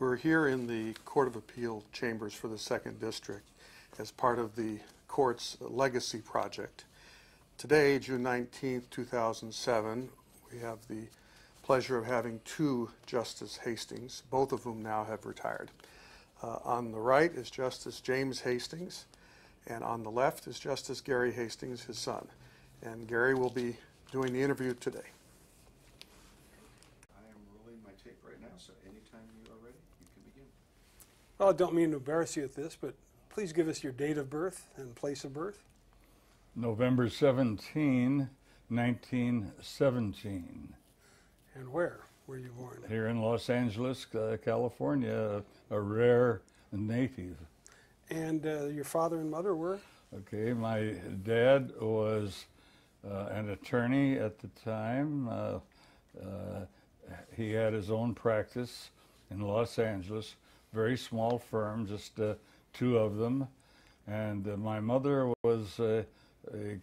We're here in the Court of Appeal chambers for the 2nd District as part of the court's legacy project. Today, June 19th, 2007, we have the pleasure of having two Justice Hastings, both of whom now have retired. On the right is Justice James Hastings, and on the left is Justice Gary Hastings, his son. And Gary will be doing the interview today. I am rolling my tape right now, so anytime you are ready, you can begin. Well, I don't mean to embarrass you at this, but please give us your date of birth and place of birth. November 17, 1917. And where were you born? Here in Los Angeles, California, a rare native. And your father and mother were? Okay, my dad was an attorney at the time. He had his own practice in Los Angeles, very small firm, just two of them. And my mother was a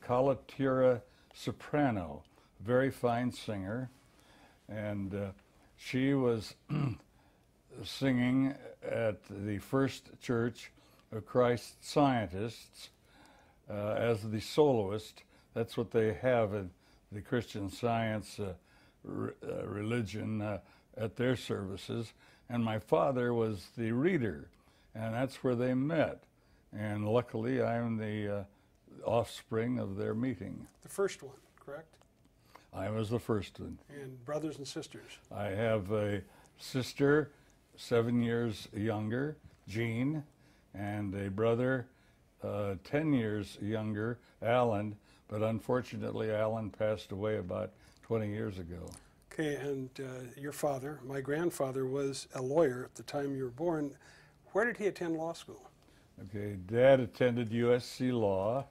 coloratura soprano, very fine singer. And she was singing at the First Church of Christ Scientists as the soloist. That's what they have in the Christian Science religion at their services. And my father was the reader, and that's where they met. And luckily, I'm the offspring of their meeting. The first one, correct? I was the first one. And brothers and sisters? I have a sister 7 years younger, Jean, and a brother 10 years younger, Alan, but unfortunately Alan passed away about 20 years ago. Okay, and your father, my grandfather, was a lawyer at the time you were born. Where did he attend law school? Okay, Dad attended USC Law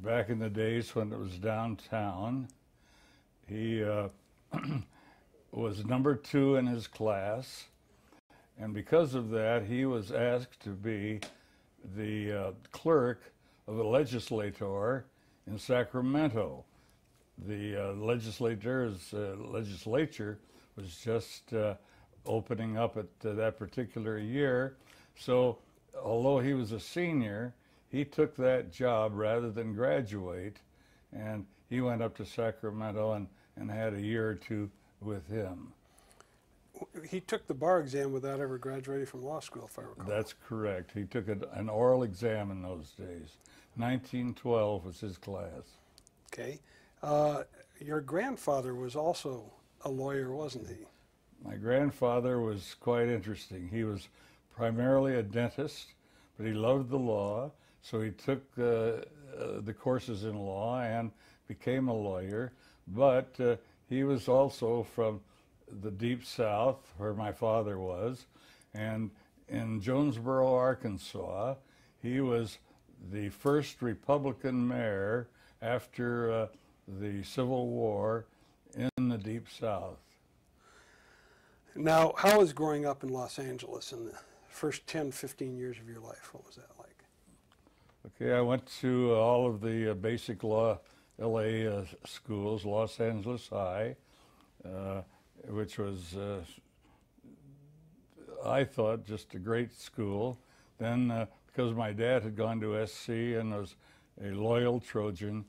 back in the days when it was downtown. He was number 2 in his class, and because of that, he was asked to be the clerk of a legislator in Sacramento. The legislature was just opening up at that particular year, so although he was a senior, he took that job rather than graduate, and he went up to Sacramento and had a year or two with him. He took the bar exam without ever graduating from law school, if I recall. That's correct. He took an oral exam in those days. 1912 was his class. Okay. Your grandfather was also a lawyer, wasn't he? My grandfather was quite interesting. He was primarily a dentist, but he loved the law, so he took the courses in law and became a lawyer. But he was also from the Deep South, where my father was, and in Jonesboro, Arkansas, he was the first Republican mayor after the Civil War in the Deep South. Now, how was growing up in Los Angeles in the first 10, 15 years of your life? What was that like? Okay, I went to all of the basic law LA schools, Los Angeles High, which was, I thought, just a great school. Then, because my dad had gone to SC and was a loyal Trojan,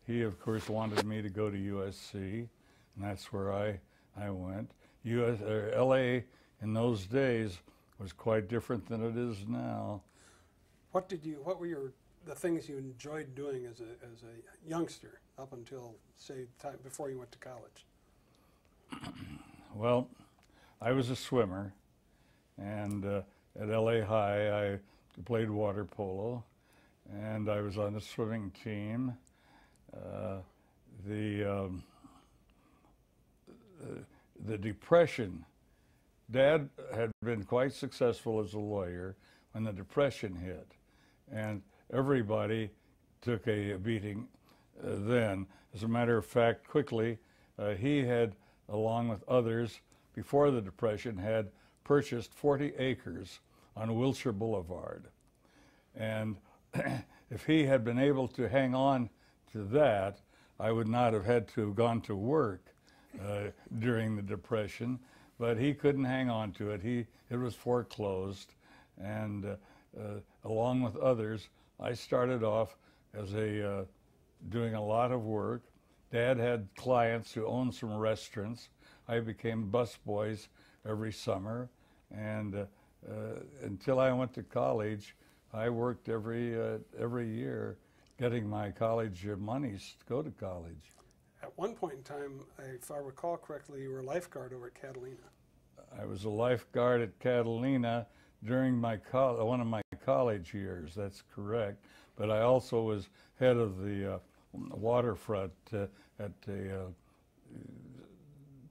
he, of course, wanted me to go to USC, and that's where I went. LA in those days was quite different than it is now. What were the things you enjoyed doing as a youngster up until, say, time before you went to college? Well, I was a swimmer, and at LA High I played water polo, and I was on the swimming team. The Depression, Dad had been quite successful as a lawyer when the Depression hit, and everybody took a beating then. As a matter of fact, quickly, he had, along with others, before the Depression, had purchased 40 acres on Wilshire Boulevard. And if he had been able to hang on to that, I would not have had to have gone to work during the Depression. but he couldn't hang on to it. It was foreclosed, and along with others, I started off as doing a lot of work. Dad had clients who owned some restaurants. I became busboys every summer, and until I went to college, I worked every year getting my college monies to go to college. At one point in time, if I recall correctly, you were a lifeguard over at Catalina. I was a lifeguard at Catalina during one of my college years. That's correct. But I also was head of the waterfront at a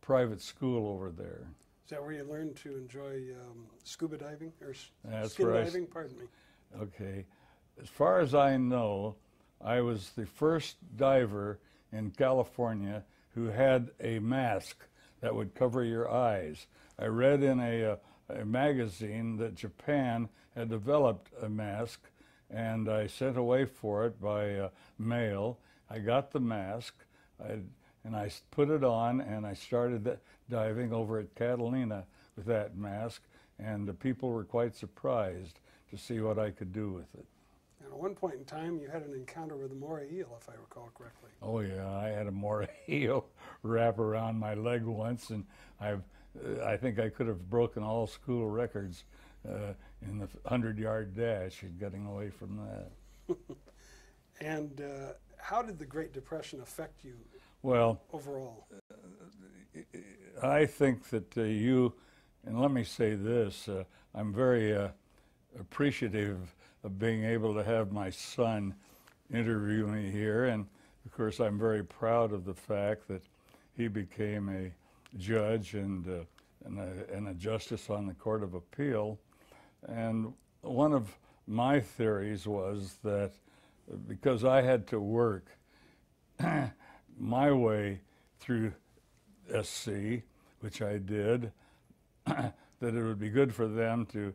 private school over there. Is that where you learned to enjoy scuba diving or That's skin right. diving? Pardon me. Okay. As far as I know, I was the first diver in California who had a mask that would cover your eyes. I read in a magazine that Japan had developed a mask, and I sent away for it by mail. I got the mask, and I put it on, and I started diving over at Catalina with that mask, and the people were quite surprised to see what I could do with it. And at one point in time, you had an encounter with a moray eel, if I recall correctly. Oh yeah, I had a moray eel wrap around my leg once, and I think I could have broken all school records in the 100-yard dash and getting away from that. And how did the Great Depression affect you overall? I think that and let me say this, I'm very appreciative of being able to have my son interview me here, and of course I'm very proud of the fact that he became a judge and a justice on the Court of Appeal. And one of my theories was that because I had to work my way through SC, which I did, that it would be good for them to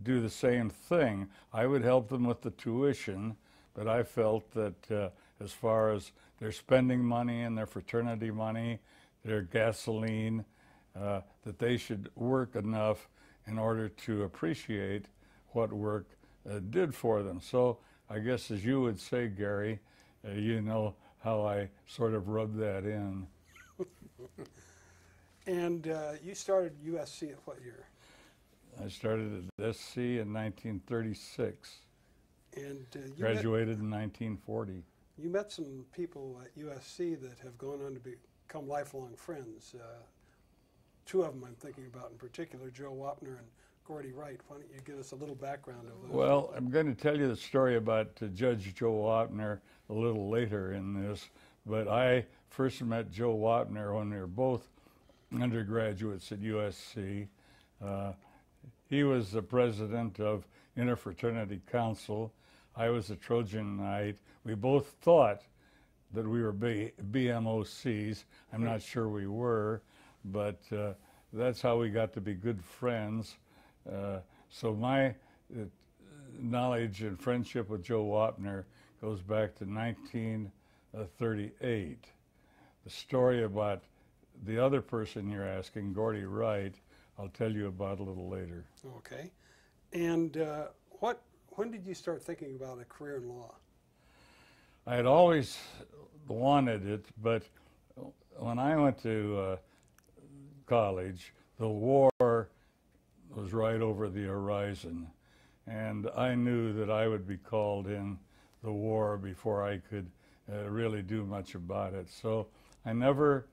do the same thing. I would help them with the tuition, but I felt that as far as their spending money and their fraternity money, their gasoline, that they should work enough in order to appreciate what work did for them. So I guess, as you would say, Gary, you know how I sort of rubbed that in. And you started USC at what year? I started at SC in 1936. And graduated in 1940. You met some people at USC that have gone on to become lifelong friends. Two of them I'm thinking about in particular, Joe Wapner and Gordy Wright. Why don't you give us a little background of those? Well, I'm going to tell you the story about Judge Joe Wapner a little later in this, but I first met Joe Wapner when we were both undergraduates at USC. He was the president of Interfraternity Council. I was a Trojan Knight. We both thought that we were BMOCs. I'm not sure we were, but that's how we got to be good friends. So my knowledge and friendship with Joe Wapner goes back to 1938. The story about the other person you're asking, Gordy Wright, I'll tell you about a little later. Okay. And when did you start thinking about a career in law? I had always wanted it, but when I went to college, the war was right over the horizon, and I knew that I would be called in the war before I could really do much about it. So I never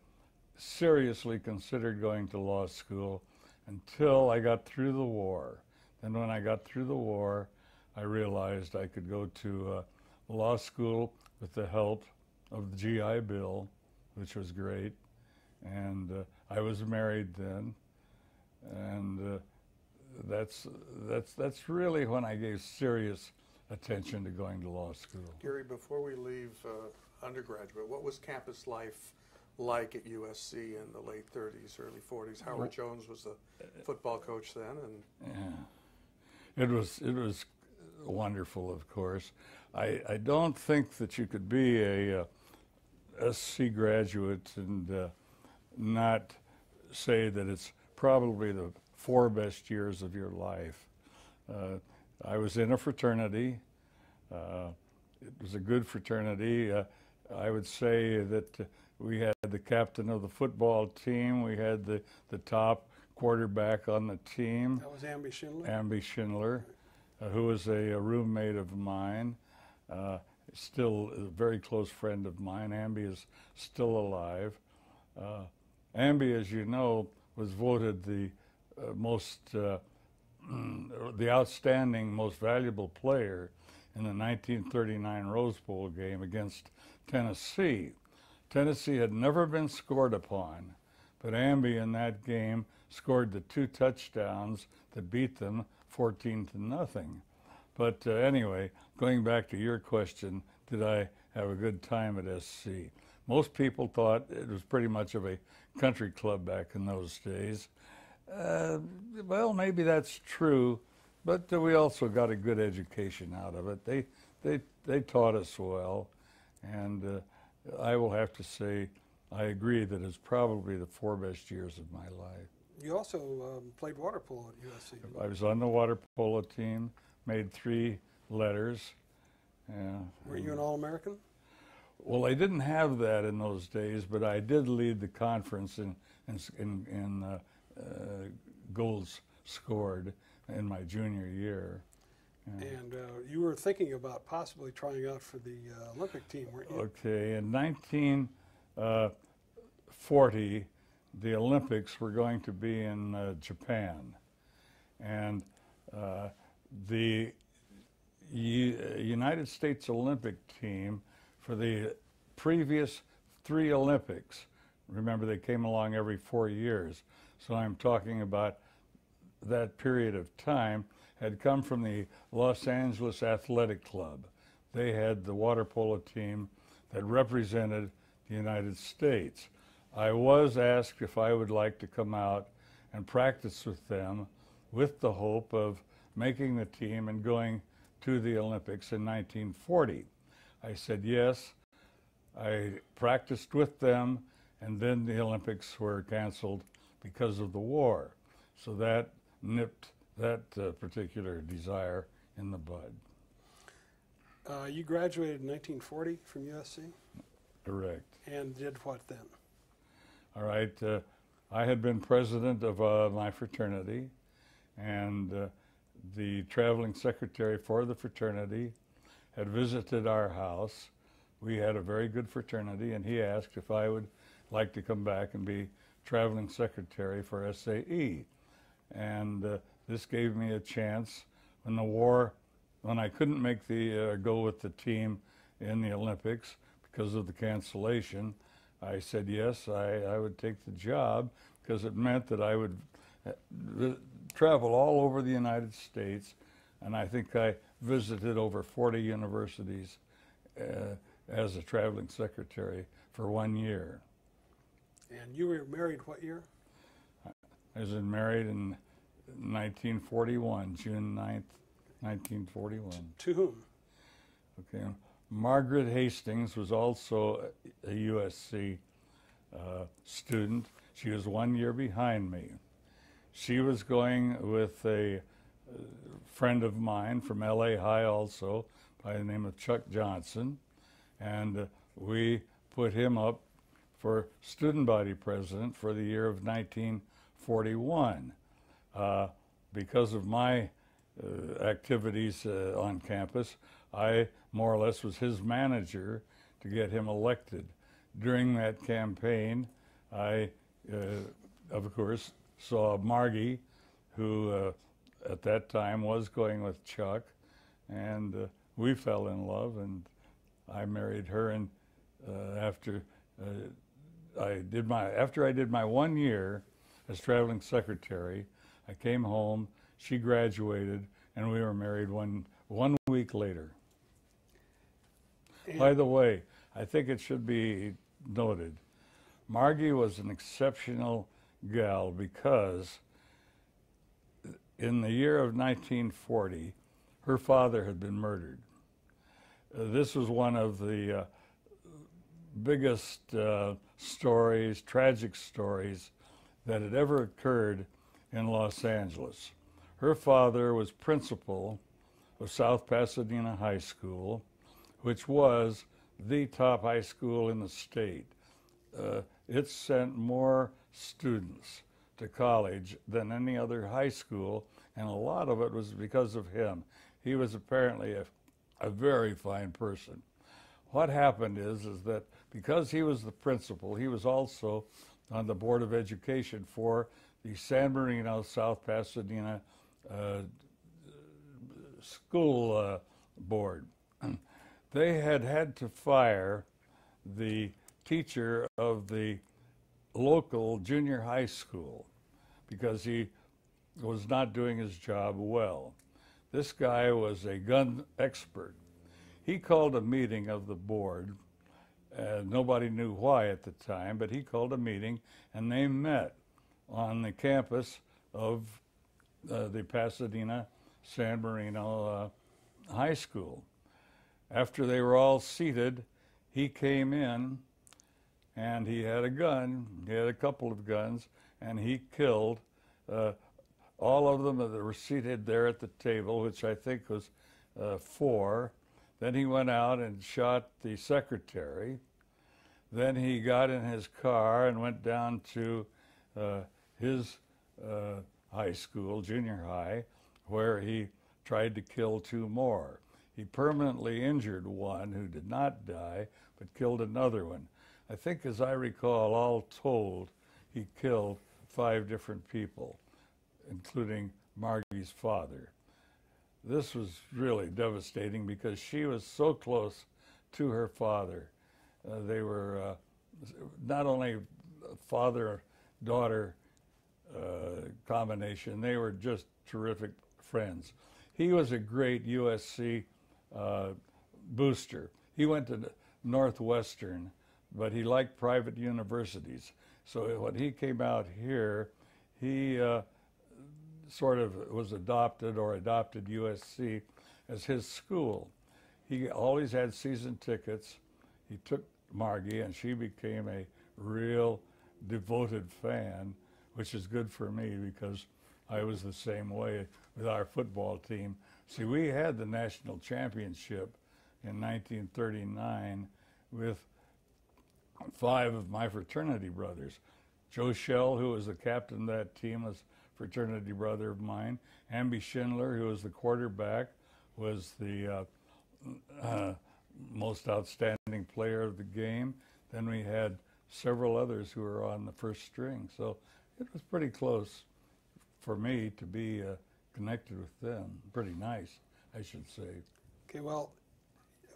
seriously considered going to law school until I got through the war. And when I got through the war, I realized I could go to law school with the help of the GI Bill, which was great. And I was married then, and that's really when I gave serious attention to going to law school. Gary, before we leave undergraduate, what was campus life like at USC in the late 30s, early 40s? Howard Jones was the football coach then, and it was wonderful, of course. I don't think that you could be a SC graduate and not say that it's probably the 4 best years of your life. I was in a fraternity. It was a good fraternity. I would say that we had the captain of the football team. We had the top quarterback on the team. That was Amby Schindler? Amby Schindler, who was a roommate of mine. Still a very close friend of mine. Amby is still alive. Amby, as you know, was voted the the outstanding, most valuable player in the 1939 Rose Bowl game against Tennessee. Tennessee had never been scored upon, but Amby in that game scored the 2 touchdowns that beat them 14-0. But anyway, going back to your question, did I have a good time at SC? Most people thought it was pretty much of a country club back in those days. Well, maybe that's true, but we also got a good education out of it. They taught us well, and I will have to say I agree that it's probably the 4 best years of my life. You also played water polo at USC. I was on the water polo team, made 3 letters. Were you an All-American? Well, I didn't have that in those days, but I did lead the conference in goals scored in my junior year. And you were thinking about possibly trying out for the Olympic team, weren't you? Okay, in 1940, the Olympics were going to be in Japan, and the United States Olympic team for the previous 3 Olympics, remember they came along every 4 years, so I'm talking about that period of time, had come from the Los Angeles Athletic Club. They had the water polo team that represented the United States. I was asked if I would like to come out and practice with them with the hope of making the team and going to the Olympics in 1940. I said yes. I practiced with them, and then the Olympics were canceled because of the war. So that nipped that particular desire in the bud. You graduated in 1940 from USC? Correct. And did what then? All right. I had been president of my fraternity, and the traveling secretary for the fraternity had visited our house. We had a very good fraternity, and he asked if I would like to come back and be traveling secretary for SAE. And this gave me a chance when the war, when I couldn't make the go with the team in the Olympics because of the cancellation. I said yes, I would take the job because it meant that I would travel all over the United States, and I think I visited over 40 universities as a traveling secretary for 1 year. And you were married what year? I was married in 1941, June 9th, 1941. To whom? Okay. Margaret Hastings was also a USC student. She was 1 year behind me. She was going with a friend of mine from LA High also, by the name of Chuck Johnson, and we put him up for student body president for the year of 1941. Because of my activities on campus, I more or less was his manager to get him elected. During that campaign, I, of course, saw Margie, who at that time was going with Chuck, and we fell in love, and I married her. And after I did my 1 year as traveling secretary, I came home, she graduated, and we were married one week later. By the way, I think it should be noted, Margie was an exceptional gal because in the year of 1940, her father had been murdered. This was one of the biggest stories, tragic stories that had ever occurred in Los Angeles. Her father was principal of South Pasadena High School, which was the top high school in the state. It sent more students to college than any other high school, and a lot of it was because of him. He was apparently a very fine person. What happened is that because he was the principal, he was also on the Board of Education for the San Marino South Pasadena School Board. They had to fire the teacher of the local junior high school because he was not doing his job well. This guy was a gun expert. He called a meeting of the board. Nobody knew why at the time, but he called a meeting, and they met on the campus of the Pasadena San Marino High School. After they were all seated, he came in, and he had a gun. He had a couple of guns, and he killed all of them that were seated there at the table, which I think was 4. Then he went out and shot the secretary. Then he got in his car and went down to his high school, junior high, where he tried to kill 2 more. He permanently injured one who did not die, but killed another one. I think, as I recall, all told, he killed 5 different people, including Margie's father. This was really devastating because she was so close to her father. They were not only father-daughter combination, they were just terrific friends. He was a great USC booster. He went to Northwestern, but he liked private universities. So when he came out here, he sort of was adopted USC as his school. He always had season tickets. He took Margie, and she became a real devoted fan, which is good for me because I was the same way with our football team. See, we had the national championship in 1939 with 5 of my fraternity brothers. Joe Shell, who was the captain of that team, was a fraternity brother of mine. Amby Schindler, who was the quarterback, was the most outstanding player of the game. Then we had several others who were on the first string. So it was pretty close for me to be connected with them. Pretty nice, I should say. Okay, well,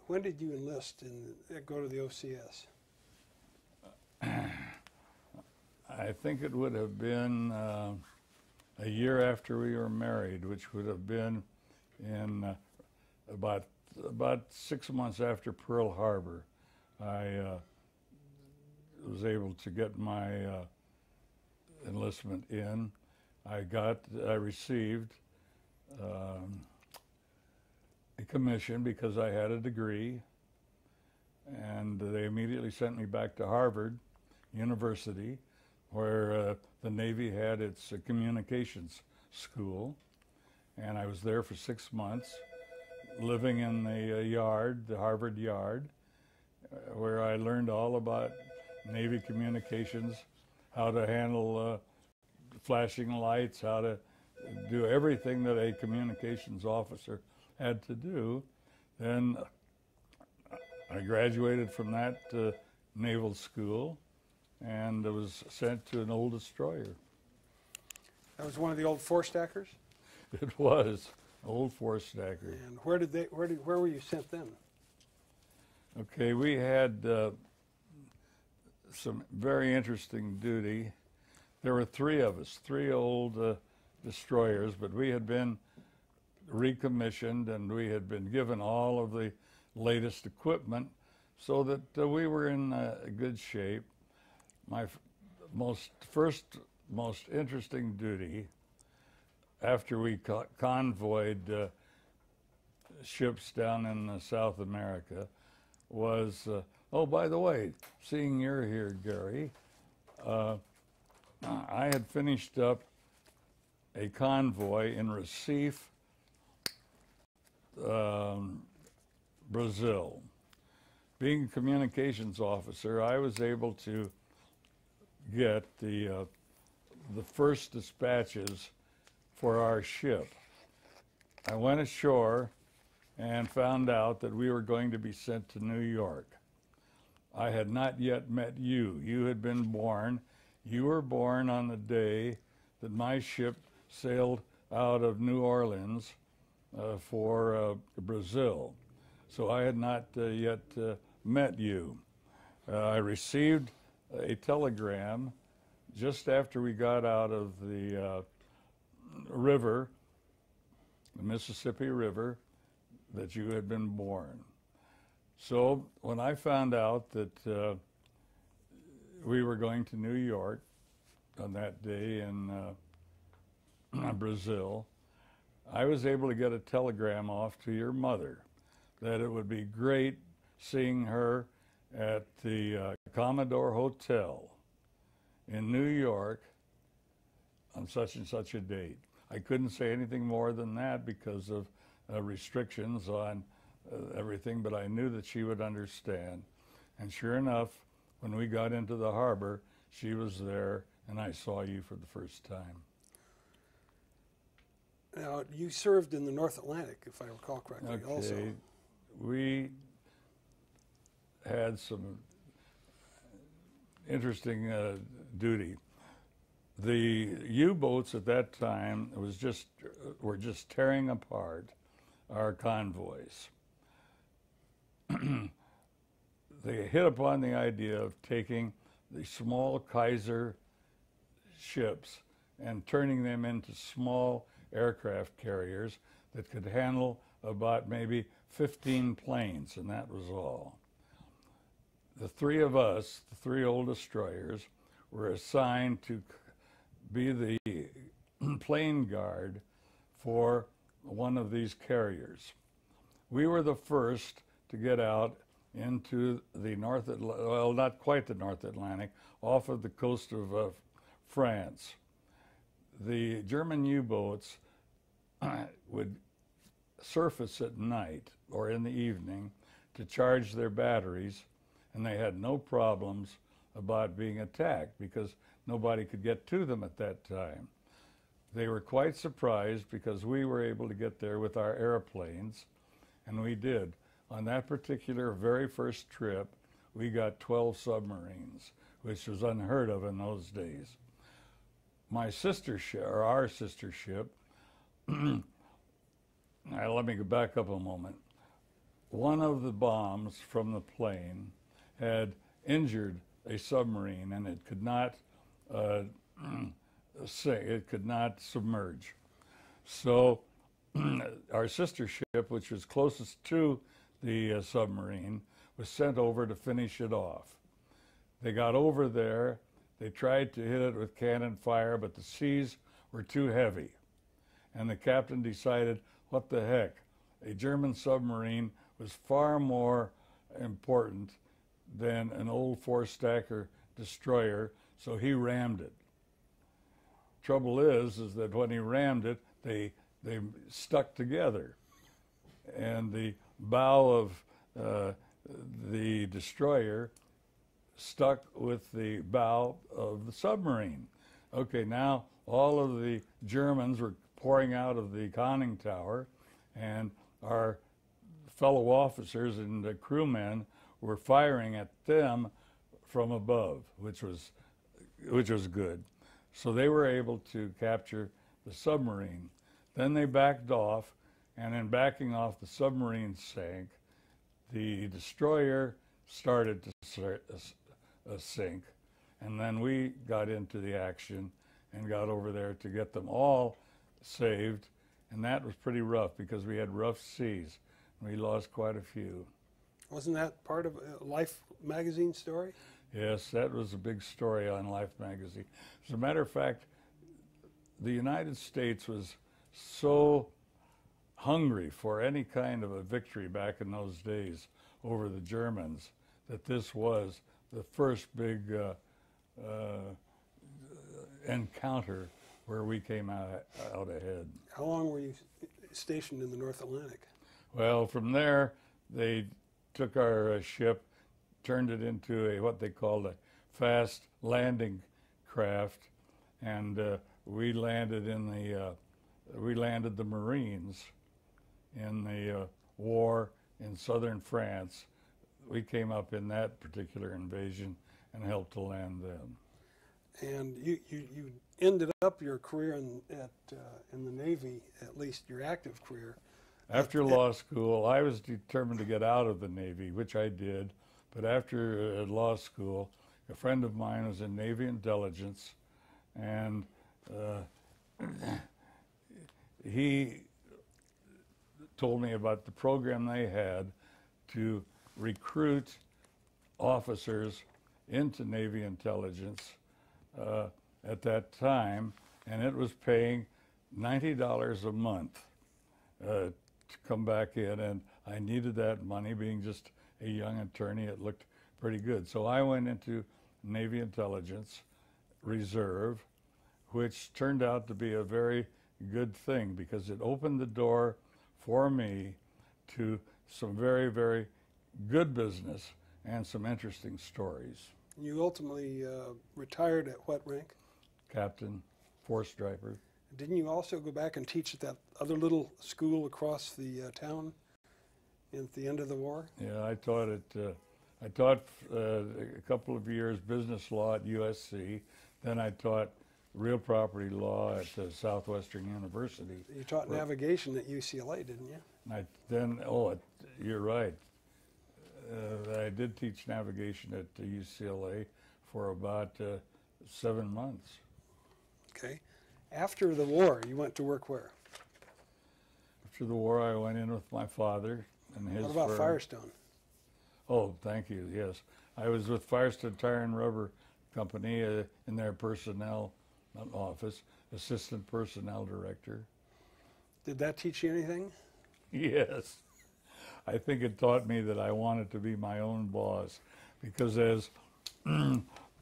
when did you enlist and go to the OCS? I think it would have been a year after we were married, which would have been in about 6 months after Pearl Harbor. I was able to get my enlistment in. I received a commission because I had a degree, and they immediately sent me back to Harvard University, where the Navy had its communications school, and I was there for 6 months, living in the yard, the Harvard yard, where I learned all about Navy communications, how to handle flashing lights, how to do everything that a communications officer had to do. Then I graduated from that naval school and was sent to an old destroyer. That was one of the old four-stackers? It was old four-stacker. And where were you sent then? Okay, we had some very interesting duty. There were 3 of us, 3 old destroyers, but we had been recommissioned and we had been given all of the latest equipment so that we were in good shape. My most interesting duty after we convoyed ships down in South America was, oh, by the way, seeing you're here, Gary, I had finished up a convoy in Recife, Brazil. Being a communications officer, I was able to get the first dispatches for our ship. I went ashore and found out that we were going to be sent to New York. I had not yet met you. You had been born. You were born on the day that my ship sailed out of New Orleans for Brazil. So I had not yet met you. I received a telegram just after we got out of the river, the Mississippi River, that you had been born. So when I found out that we were going to New York on that day in Brazil, I was able to get a telegram off to your mother that it would be great seeing her at the Commodore Hotel in New York on such and such a date. I couldn't say anything more than that because of restrictions on everything, but I knew that she would understand. And sure enough, when we got into the harbor, she was there, and I saw you for the first time. Now, you served in the North Atlantic, if I recall correctly, Okay. also. We had some interesting duty. The U-boats at that time were just tearing apart our convoys. They hit upon the idea of taking the small Kaiser ships and turning them into small aircraft carriers that could handle about maybe 15 planes, and that was all. The three of us, the three old destroyers, were assigned to be the plane guard for one of these carriers. We were the first to get out into the North Atlantic, well, not quite the North Atlantic, off of the coast of France. The German U-boats would surface at night or in the evening to charge their batteries, and they had no problems about being attacked because nobody could get to them at that time. They were quite surprised because we were able to get there with our airplanes, and we did. On that particular very first trip, we got 12 submarines, which was unheard of in those days. My sister ship, or our sister ship, now let me go back up a moment. One of the bombs from the plane had injured a submarine, and it could not sink, it could not submerge. So our sister ship, which was closest to the submarine, was sent over to finish it off. They got over there, they tried to hit it with cannon fire, but the seas were too heavy. And the captain decided, what the heck, a German submarine was far more important than an old four-stacker destroyer, so he rammed it. Trouble is that when he rammed it, they stuck together. And the bow of the destroyer stuck with the bow of the submarine. Okay, now all of the Germans were pouring out of the conning tower, and our fellow officers and the crewmen were firing at them from above, which was good. So they were able to capture the submarine. Then they backed off, and in backing off, the submarine sank. The destroyer started to sink, and then we got into the action and got over there to get them all saved, and that was pretty rough because we had rough seas. We lost quite a few. Wasn't that part of a Life magazine story? Yes, that was a big story on Life magazine. As a matter of fact, the United States was so hungry for any kind of a victory back in those days over the Germans that this was the first big encounter where we came out ahead. How long were you stationed in the North Atlantic? Well, from there, they took our ship, turned it into what they called a fast landing craft, and we landed the Marines in the war in southern France. We came up in that particular invasion and helped to land them. And you ended up your career in the Navy, at least your active career. After law school, I was determined to get out of the Navy, which I did. But after law school, a friend of mine was in Navy intelligence, and he told me about the program they had to recruit officers into Navy intelligence at that time, and it was paying $90 a month to come back in, and I needed that money. Being just a young attorney, it looked pretty good. So I went into Navy intelligence reserve, which turned out to be a very good thing because it opened the door for me to some very, very good business and some interesting stories. You ultimately retired at what rank? Captain, four striper. Didn't you also go back and teach at that other little school across the town at the end of the war? Yeah, I taught I taught a couple of years business law at USC. Then I taught real property law at Southwestern University. You taught navigation at UCLA, didn't you? You're right. I did teach navigation at UCLA for about 7 months. Okay. After the war, you went to work where? After the war, I went in with my father and his What about firm. Firestone? Oh, thank you, yes. I was with Firestone Tire and Rubber Company in their personnel office, assistant personnel director. Did that teach you anything? Yes. I think it taught me that I wanted to be my own boss, because as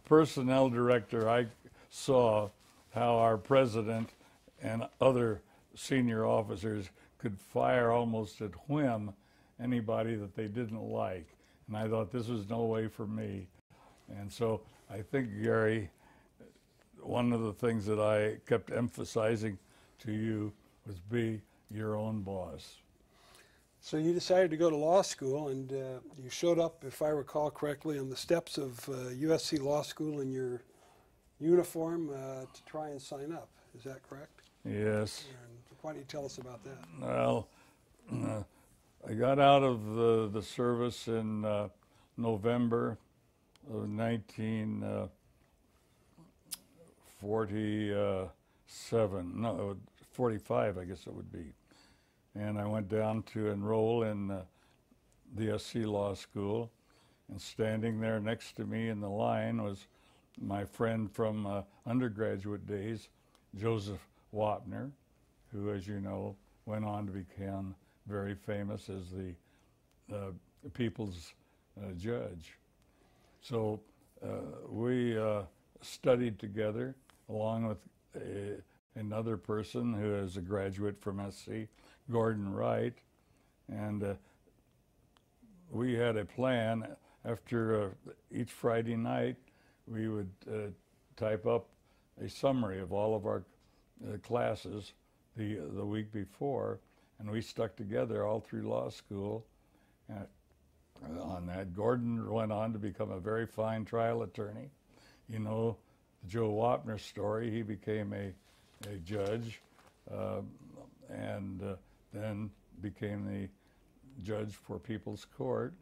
personnel director, I saw how our president and other senior officers could fire almost at whim anybody that they didn't like. And I thought this was no way for me. And so I think, Gary, one of the things that I kept emphasizing to you was be your own boss. So you decided to go to law school, and you showed up, if I recall correctly, on the steps of USC Law School in your uniform to try and sign up. Is that correct? Yes. And why don't you tell us about that? Well, I got out of the service in November of 1947. No, 45, I guess it would be. And I went down to enroll in the SC Law School, and standing there next to me in the line was my friend from undergraduate days, Joseph Wapner, who, as you know, went on to become very famous as the people's judge. So we studied together along with another person who is a graduate from SC, Gordon Wright, and we had a plan. After each Friday night, we would type up a summary of all of our classes the week before, and we stuck together all through law school on that. Gordon went on to become a very fine trial attorney. You know the Joe Wapner story. He became a judge and then became the judge for People's Court.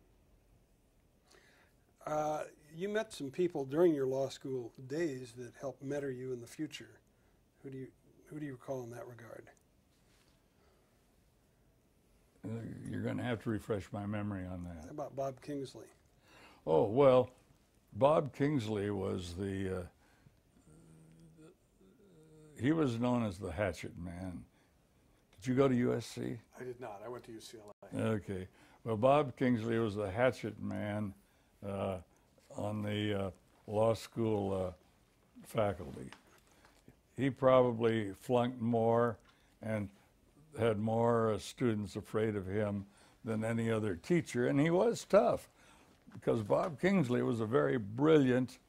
You met some people during your law school days that helped mentor you in the future. Who do you recall in that regard? You're going to have to refresh my memory on that. How about Bob Kingsley? Oh, well, Bob Kingsley was he was known as the hatchet man. Did you go to USC? I did not. I went to UCLA. Okay. Well, Bob Kingsley was the hatchet man on the law school faculty. he probably flunked more and had more students afraid of him than any other teacher, and he was tough because Bob Kingsley was a very brilliant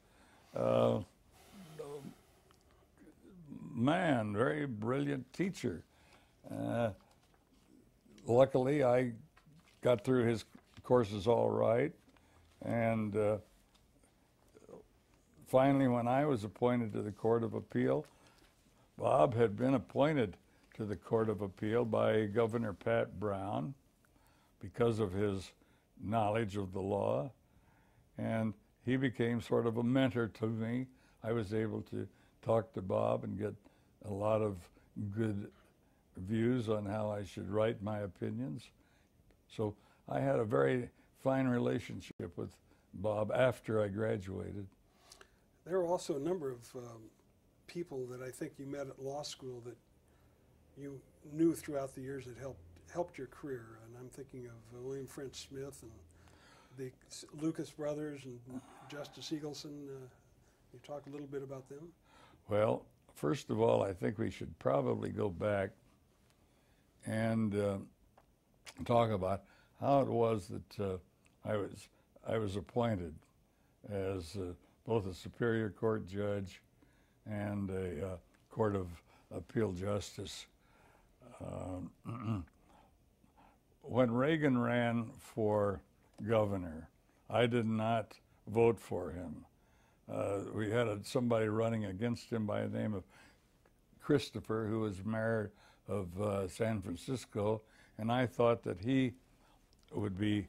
man, very brilliant teacher. Luckily, I got through his courses all right, and finally, when I was appointed to the Court of Appeal, Bob had been appointed to the Court of Appeal by Governor Pat Brown because of his knowledge of the law, and he became sort of a mentor to me. I was able to talk to Bob and get a lot of good views on how I should write my opinions. So I had a very fine relationship with Bob after I graduated. There were also a number of people that I think you met at law school that you knew throughout the years that helped your career. And I'm thinking of William French Smith and the Lucas brothers and Justice Eagleson. You talk a little bit about them? Well, first of all, I think we should probably go back and talk about how it was that I was appointed as both a Superior Court judge and a Court of Appeal justice. When Reagan ran for governor, I did not vote for him. We had somebody running against him by the name of Christopher, who was mayor of San Francisco, and I thought that he would be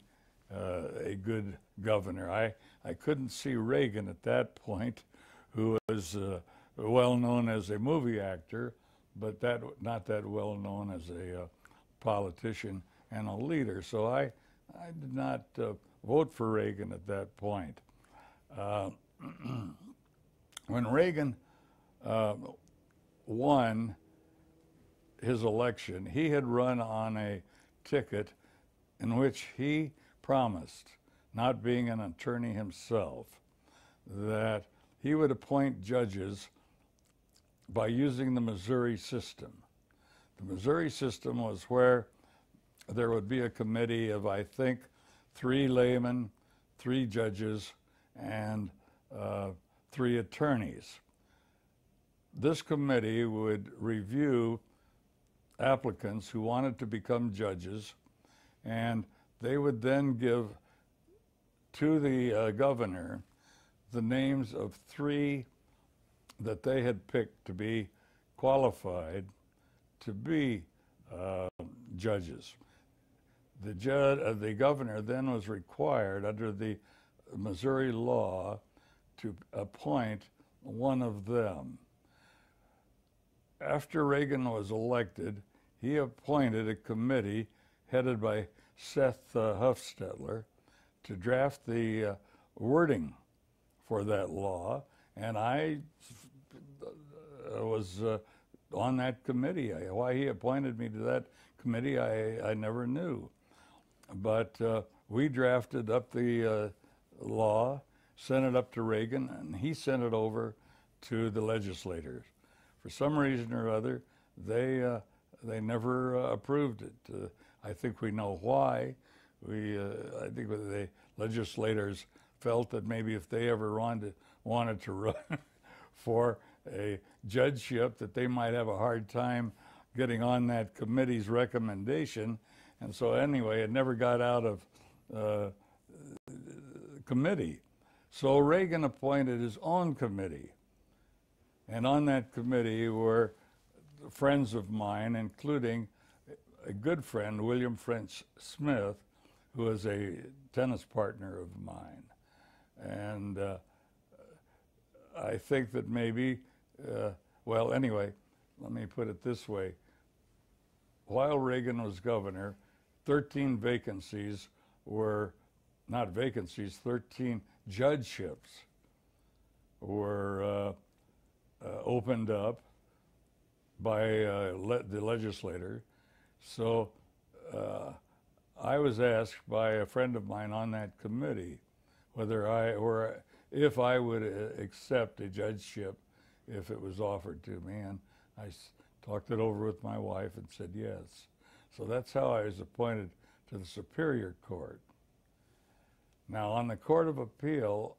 a good governor. I couldn't see Reagan at that point, who was well known as a movie actor, but not that well known as a politician and a leader. So I did not vote for Reagan at that point. When Reagan won his election, he had run on a ticket in which he promised, not being an attorney himself, that he would appoint judges by using the Missouri system. The Missouri system was where there would be a committee of, I think, 3 laymen, 3 judges, and 3 attorneys. This committee would review applicants who wanted to become judges, and they would then give to the governor the names of 3 that they had picked to be qualified to be judges. The governor then was required under the Missouri law to appoint one of them. After Reagan was elected, he appointed a committee headed by Seth Hufstetler to draft the wording for that law, and I was on that committee. Why he appointed me to that committee, I never knew. But we drafted up the law, sent it up to Reagan, and he sent it over to the legislators. For some reason or other, they never approved it. I think we know why. I think the legislators felt that maybe if they ever wanted to run for a judgeship, that they might have a hard time getting on that committee's recommendation. And so anyway, it never got out of committee. So Reagan appointed his own committee. And on that committee were friends of mine, including a good friend, William French Smith, who was a tennis partner of mine. And I think that maybe, well, anyway, let me put it this way. While Reagan was governor, 13 vacancies were, not vacancies, 13 judgeships were opened up by the legislator. So I was asked by a friend of mine on that committee whether if I would accept a judgeship if it was offered to me, and I talked it over with my wife and said yes. So that's how I was appointed to the Superior Court. Now, on the Court of Appeal,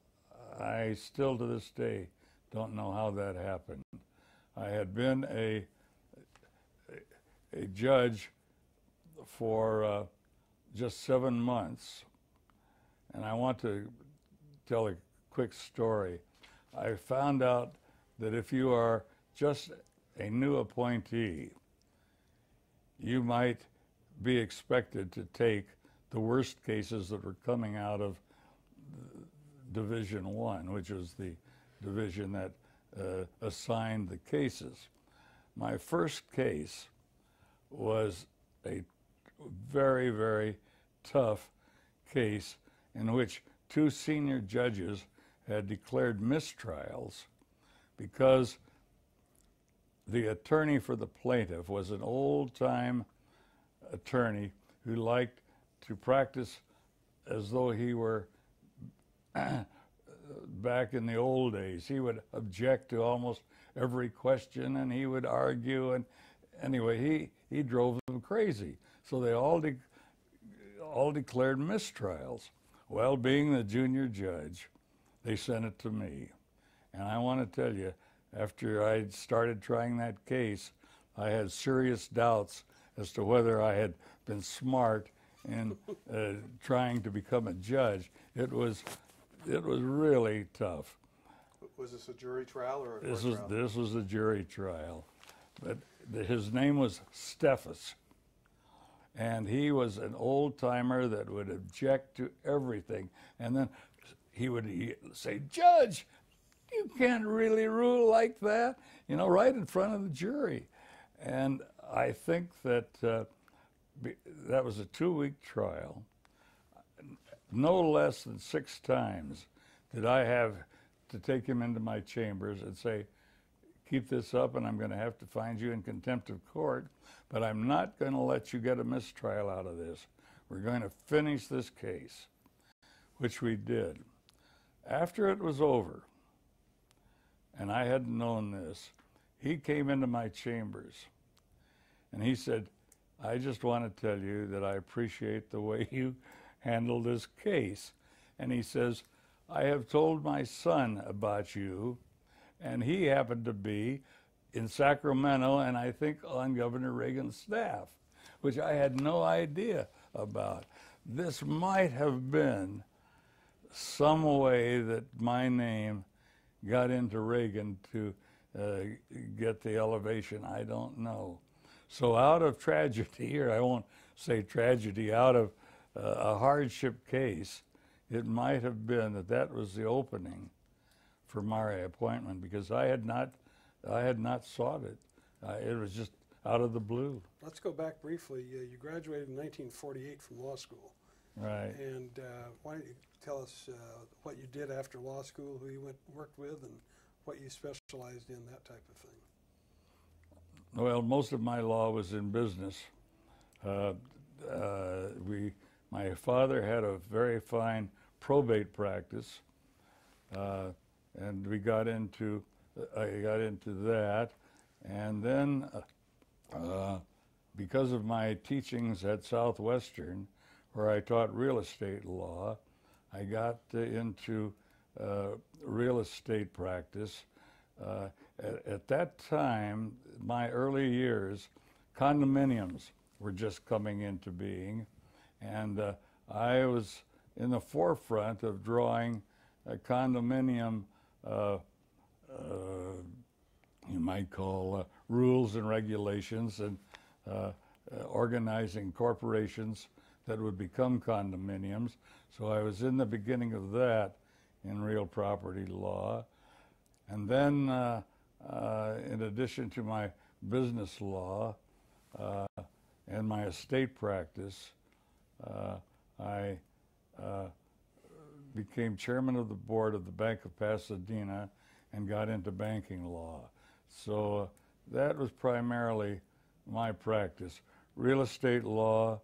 I still to this day don't know how that happened. I had been a judge for just 7 months, and I want to tell a quick story. I found out that if you are just a new appointee, you might be expected to take the worst cases that were coming out of Division I, which was the division that assigned the cases. My first case was a very, very tough case in which 2 senior judges had declared mistrials because the attorney for the plaintiff was an old-time attorney who liked to practice as though he were back in the old days. He would object to almost every question, and he would argue, and anyway, he drove them crazy. So they all declared mistrials. Well, being the junior judge, they sent it to me. And I want to tell you, after I started trying that case, I had serious doubts as to whether I had been smart in trying to become a judge. It was really tough. Was this a jury trial or a This court was trial? this was a jury trial, but his name was Steffes, and he was an old timer that would object to everything, and then he'd say, "Judge, you can't really rule like that," right in front of the jury. And I think that that was a 2-week trial. No less than 6 times did I have to take him into my chambers and say, "Keep this up, and I'm going to have to find you in contempt of court, but I'm not going to let you get a mistrial out of this. We're going to finish this case," which we did. After it was over, and I hadn't known this, he came into my chambers, and he said, "I just want to tell you that I appreciate the way you handled this case." And he says, "I have told my son about you, and he happened to be in Sacramento, and I think on Governor Reagan's staff," which I had no idea about. This might have been some way that my name got into Reagan to get the elevation. I don't know. So out of tragedy, or I won't say tragedy, out of a hardship case, it might have been that was the opening for my appointment, because I had not sought it. It was just out of the blue. Let's go back briefly. You graduated in 1948 from law school. Right. And why don't you tell us what you did after law school, who you worked with, and what you specialized in, that type of thing? Well, most of my law was in business. My father had a very fine probate practice, and I got into that, and then because of my teachings at Southwestern, where I taught real estate law, I got into real estate practice. At that time, my early years, condominiums were just coming into being, and I was in the forefront of drawing a condominium, you might call rules and regulations, and organizing corporations that would become condominiums. So I was in the beginning of that in real property law. And then, in addition to my business law and my estate practice, I became chairman of the board of the Bank of Pasadena and got into banking law. So that was primarily my practice: real estate law,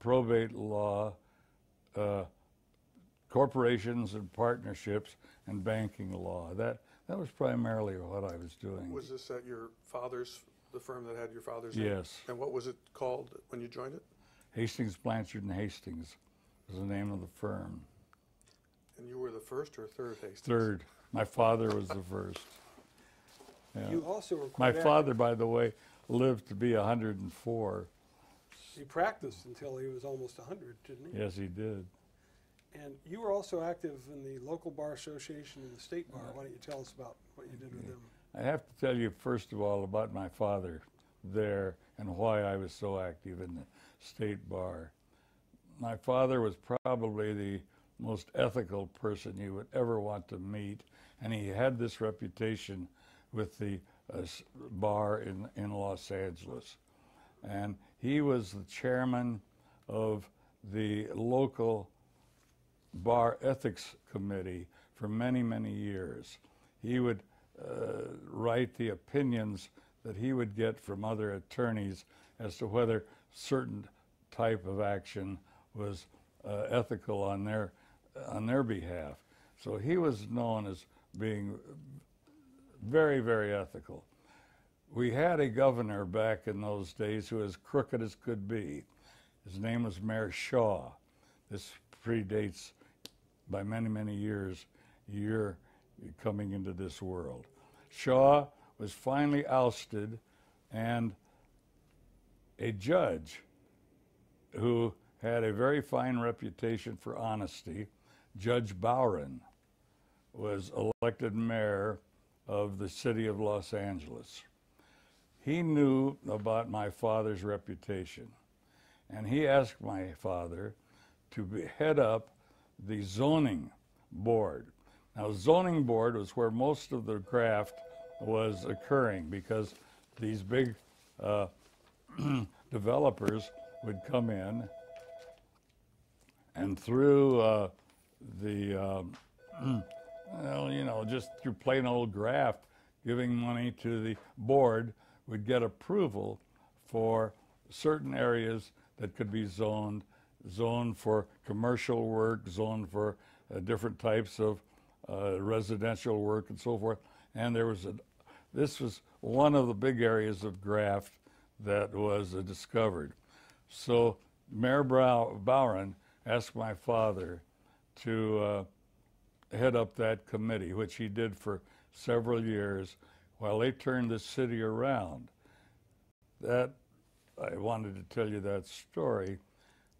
probate law, corporations and partnerships, and banking law. That was primarily what I was doing. Was this at your father's, the firm that had your father's name? Yes. And what was it called when you joined it? Hastings, Blanchard and Hastings was the name of the firm. And you were the first or third Hastings? Third. My father was the first. Yeah. You also were My quite father, by the way, lived to be 104. He practiced until he was almost 100, didn't he? Yes, he did. And you were also active in the local bar association and the state bar. Why don't you tell us about what you did with them? I have to tell you, first of all, about my father there and why I was so active in the state bar. My father was probably the most ethical person you would ever want to meet, and he had this reputation with the bar in Los Angeles. And he was the chairman of the local bar ethics committee for many, many years. He would write the opinions that he would get from other attorneys as to whether certain type of action was ethical on their behalf. So he was known as being very, very ethical. We had a governor back in those days who was crooked as could be. His name was Mayor Shaw. This predates by many, many years, you're coming into this world. Shaw was finally ousted, and a judge who had a very fine reputation for honesty, Judge Bowron, was elected mayor of the city of Los Angeles. He knew about my father's reputation, and he asked my father to head up the zoning board. Now, zoning board was where most of the graft was occurring, because these big developers would come in and through well, you know, just through plain old graft, giving money to the board, would get approval for certain areas that could be zoned for commercial work, zoned for different types of residential work and so forth. And this was one of the big areas of graft that was discovered. So Mayor Bowron asked my father to head up that committee, which he did for several years while they turned the city around. That, I wanted to tell you that story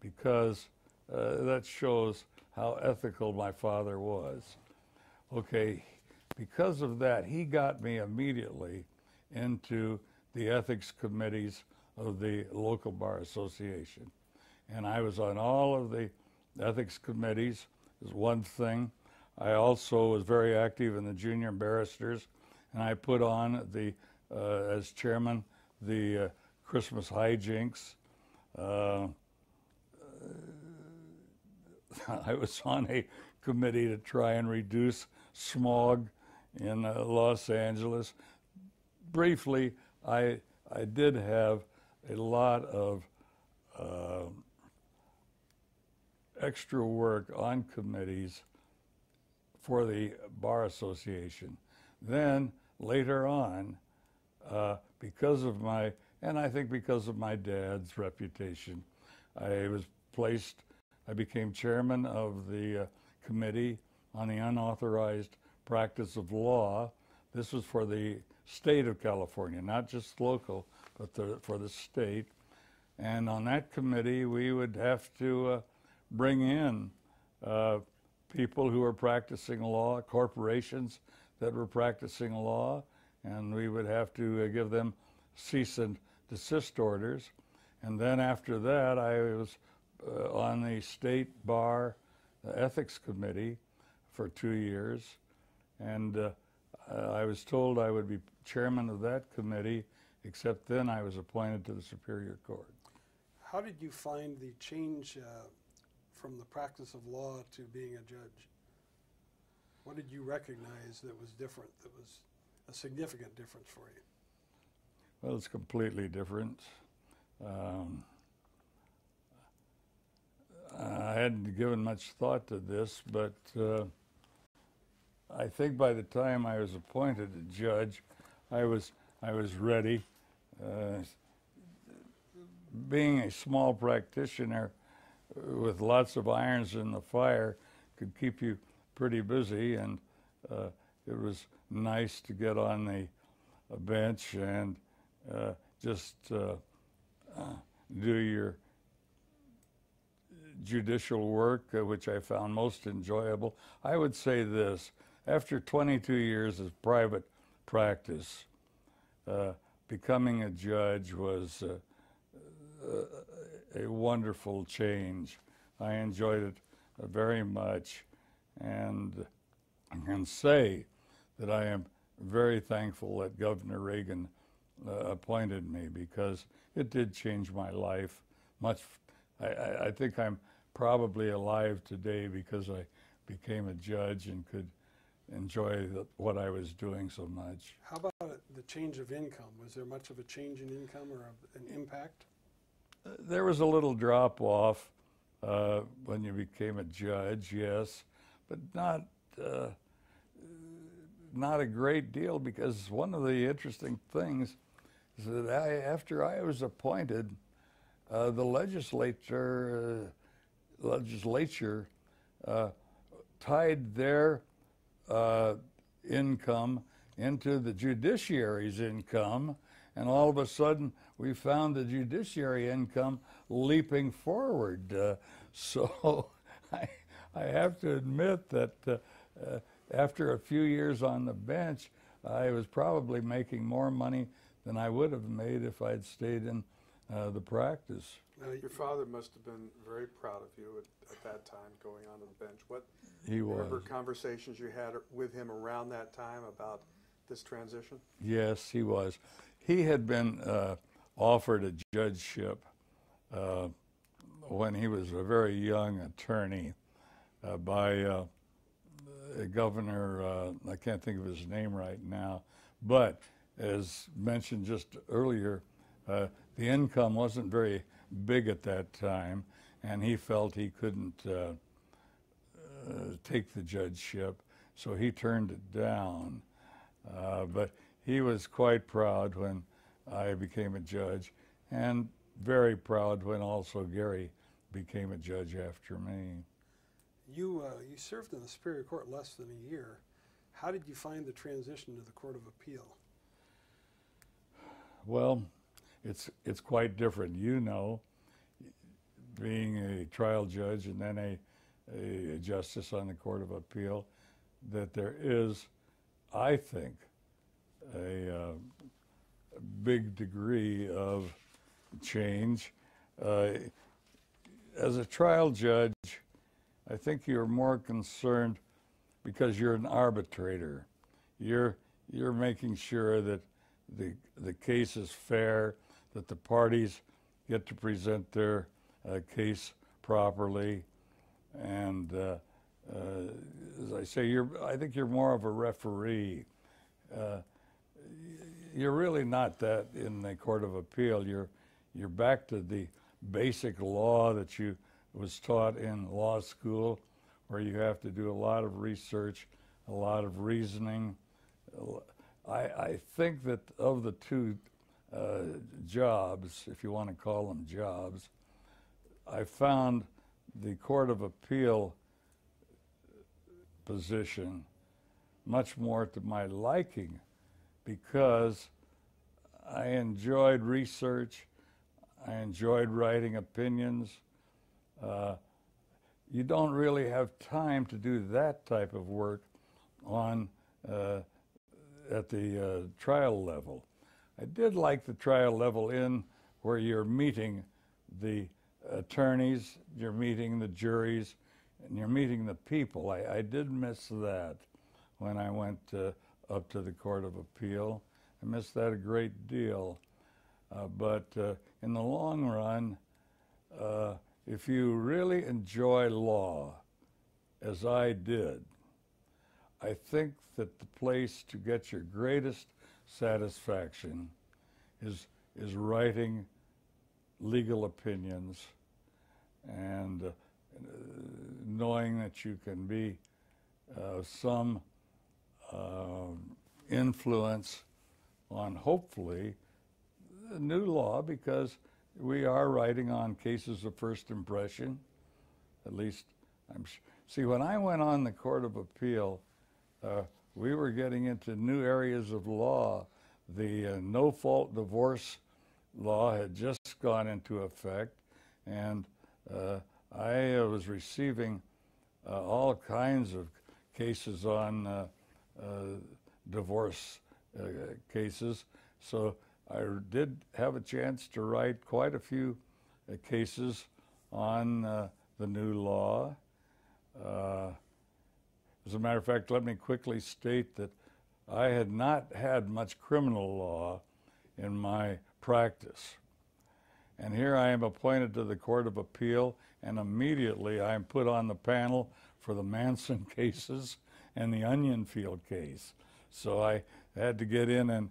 because that shows how ethical my father was. Okay, because of that, he got me immediately into the ethics committees of the local bar association. And I was on all of the ethics committees, is one thing. I also was very active in the junior barristers, and I put on the, as chairman, the Christmas hijinks. I was on a committee to try and reduce smog in Los Angeles. Briefly, I did have a lot of extra work on committees for the Bar Association. Then, later on, because of my, and I think because of my dad's reputation, I became chairman of the committee on the unauthorized practice of law. This was for the state of California, not just local, but for the state. And on that committee, we would have to bring in people who were practicing law, corporations that were practicing law, and we would have to give them cease and desist orders. And then after that, I was on the state bar ethics committee for 2 years, and I was told I would be chairman of that committee, except then I was appointed to the Superior Court. How did you find the change from the practice of law to being a judge? What did you recognize that was different, that was a significant difference for you? Well, it's completely different. I hadn't given much thought to this, but I think by the time I was appointed a judge, I was ready. Being a small practitioner with lots of irons in the fire could keep you pretty busy, and it was nice to get on the bench and just do your judicial work, which I found most enjoyable. I would say this: after 22 years of private practice, becoming a judge was a wonderful change. I enjoyed it very much, and I can say that I am very thankful that Governor Reagan appointed me, because it did change my life much. I think I'm probably alive today because I became a judge and could enjoy what I was doing so much. How about the change of income? Was there much of a change in income or an impact? There was a little drop off when you became a judge, yes, but not a great deal, because one of the interesting things is that after I was appointed, the legislature tied their income into the judiciary's income, and all of a sudden we found the judiciary income leaping forward. So I have to admit that after a few years on the bench, I was probably making more money than I would have made if I'd stayed in the practice. Your father must have been very proud of you at that time, going onto the bench. He was. Remember conversations you had with him around that time about this transition? Yes, he was. He had been offered a judgeship when he was a very young attorney by a governor, I can't think of his name right now, but as mentioned just earlier, the income wasn't very big at that time, and he felt he couldn't take the judgeship, so he turned it down. But he was quite proud when I became a judge, and very proud when also Gary became a judge after me. You served in the Superior Court less than a year. How did you find the transition to the Court of Appeal? Well, it's quite different. You know, being a trial judge and then a justice on the Court of Appeal, that there is, I think, a big degree of change. As a trial judge, I think you're more concerned because you're an arbitrator. You're making sure that the case is fair, that the parties get to present their case properly, and as I say, I think you're more of a referee. You're really not that in the Court of Appeal. You're back to the basic law that you was taught in law school, where you have to do a lot of research, a lot of reasoning. I think that of the two jobs, if you want to call them jobs, I found the Court of Appeal position much more to my liking, because I enjoyed research, I enjoyed writing opinions. You don't really have time to do that type of work at the trial level. I did like the trial level where you're meeting the attorneys, you're meeting the juries, and you're meeting the people. I did miss that when I went up to the Court of Appeal. I missed that a great deal. But in the long run, if you really enjoy law, as I did, I think that the place to get your greatest satisfaction is writing legal opinions and knowing that you can be some influence on, hopefully, the new law, because we are writing on cases of first impression. At least, see, when I went on the Court of Appeal, we were getting into new areas of law. The no-fault divorce law had just gone into effect, and I was receiving all kinds of cases on divorce cases. So I did have a chance to write quite a few cases on the new law. As a matter of fact, let me quickly state that I had not had much criminal law in my practice. And here I am appointed to the Court of Appeal, and immediately I am put on the panel for the Manson cases and the Onion Field case. So I had to get in and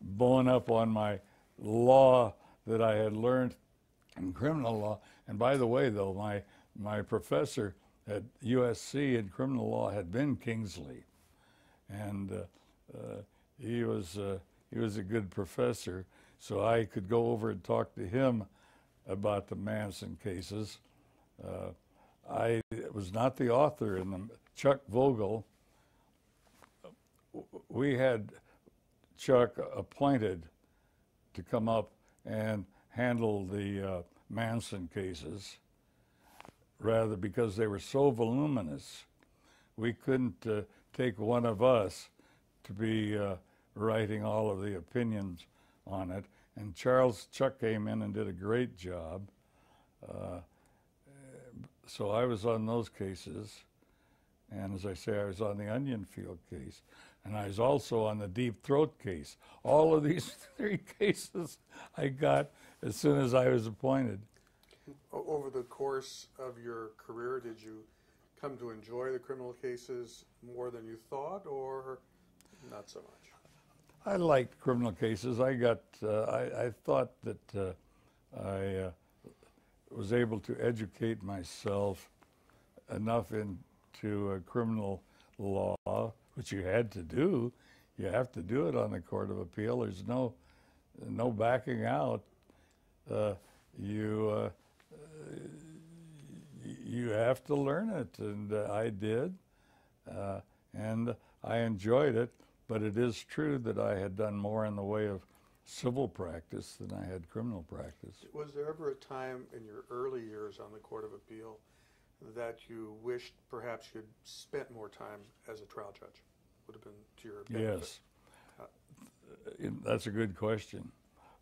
bone up on my law that I had learned in criminal law. And by the way, though, my professor at USC in criminal law had been Kingsley, and he was a good professor. So I could go over and talk to him about the Manson cases. I was not the author in them. Chuck Vogel, we had Chuck appointed to come up and handle the Manson cases, rather because they were so voluminous. We couldn't take one of us to be writing all of the opinions on it. And Chuck came in and did a great job. So I was on those cases. And as I say, I was on the Onion Field case. And I was also on the Deep Throat case. All of these three cases I got as soon as I was appointed. Over the course of your career, did you come to enjoy the criminal cases more than you thought, or not so much? I liked criminal cases. I thought that I was able to educate myself enough into criminal law, which you had to do. You have to do it on the Court of Appeal. There's no backing out. You have to learn it, and I did, and I enjoyed it. But it is true that I had done more in the way of civil practice than I had criminal practice. Was there ever a time in your early years on the Court of Appeal that you wished perhaps you'd spent more time as a trial judge? Would have been to your benefit. Yes. That's a good question.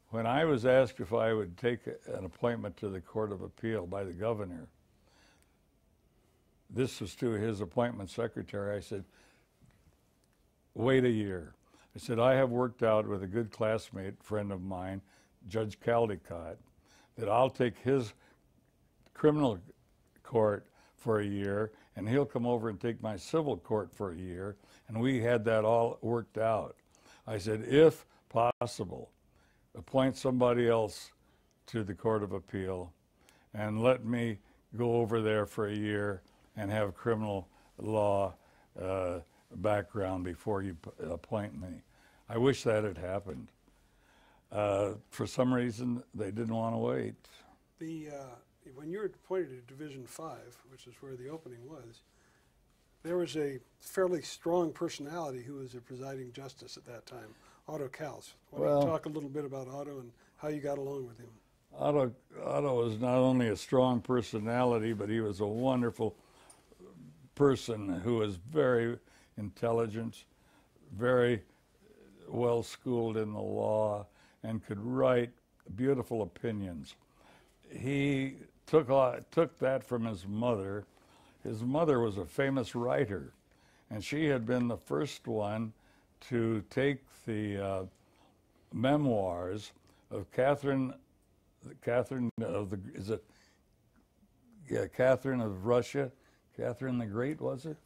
When I was asked if I would take an appointment to the Court of Appeal by the governor, this was to his appointment secretary, I said, wait a year. I said, I have worked out with a good classmate, friend of mine, Judge Caldecott, that I'll take his criminal court for a year, and he'll come over and take my civil court for a year, and we had that all worked out. I said, if possible, appoint somebody else to the Court of Appeal and let me go over there for a year and have criminal law background before you appoint me. I wish that had happened. For some reason, they didn't want to wait. When you were appointed to Division 5, which is where the opening was, there was a fairly strong personality who was a presiding justice at that time, Otto Kaus. Why don't you talk a little bit about Otto and how you got along with him? Otto was not only a strong personality, but he was a wonderful person who was very intelligent, very well schooled in the law, and could write beautiful opinions. He took that from his mother. His mother was a famous writer, and she had been the first one to take the memoirs of Catherine of Russia, Catherine the Great, was it?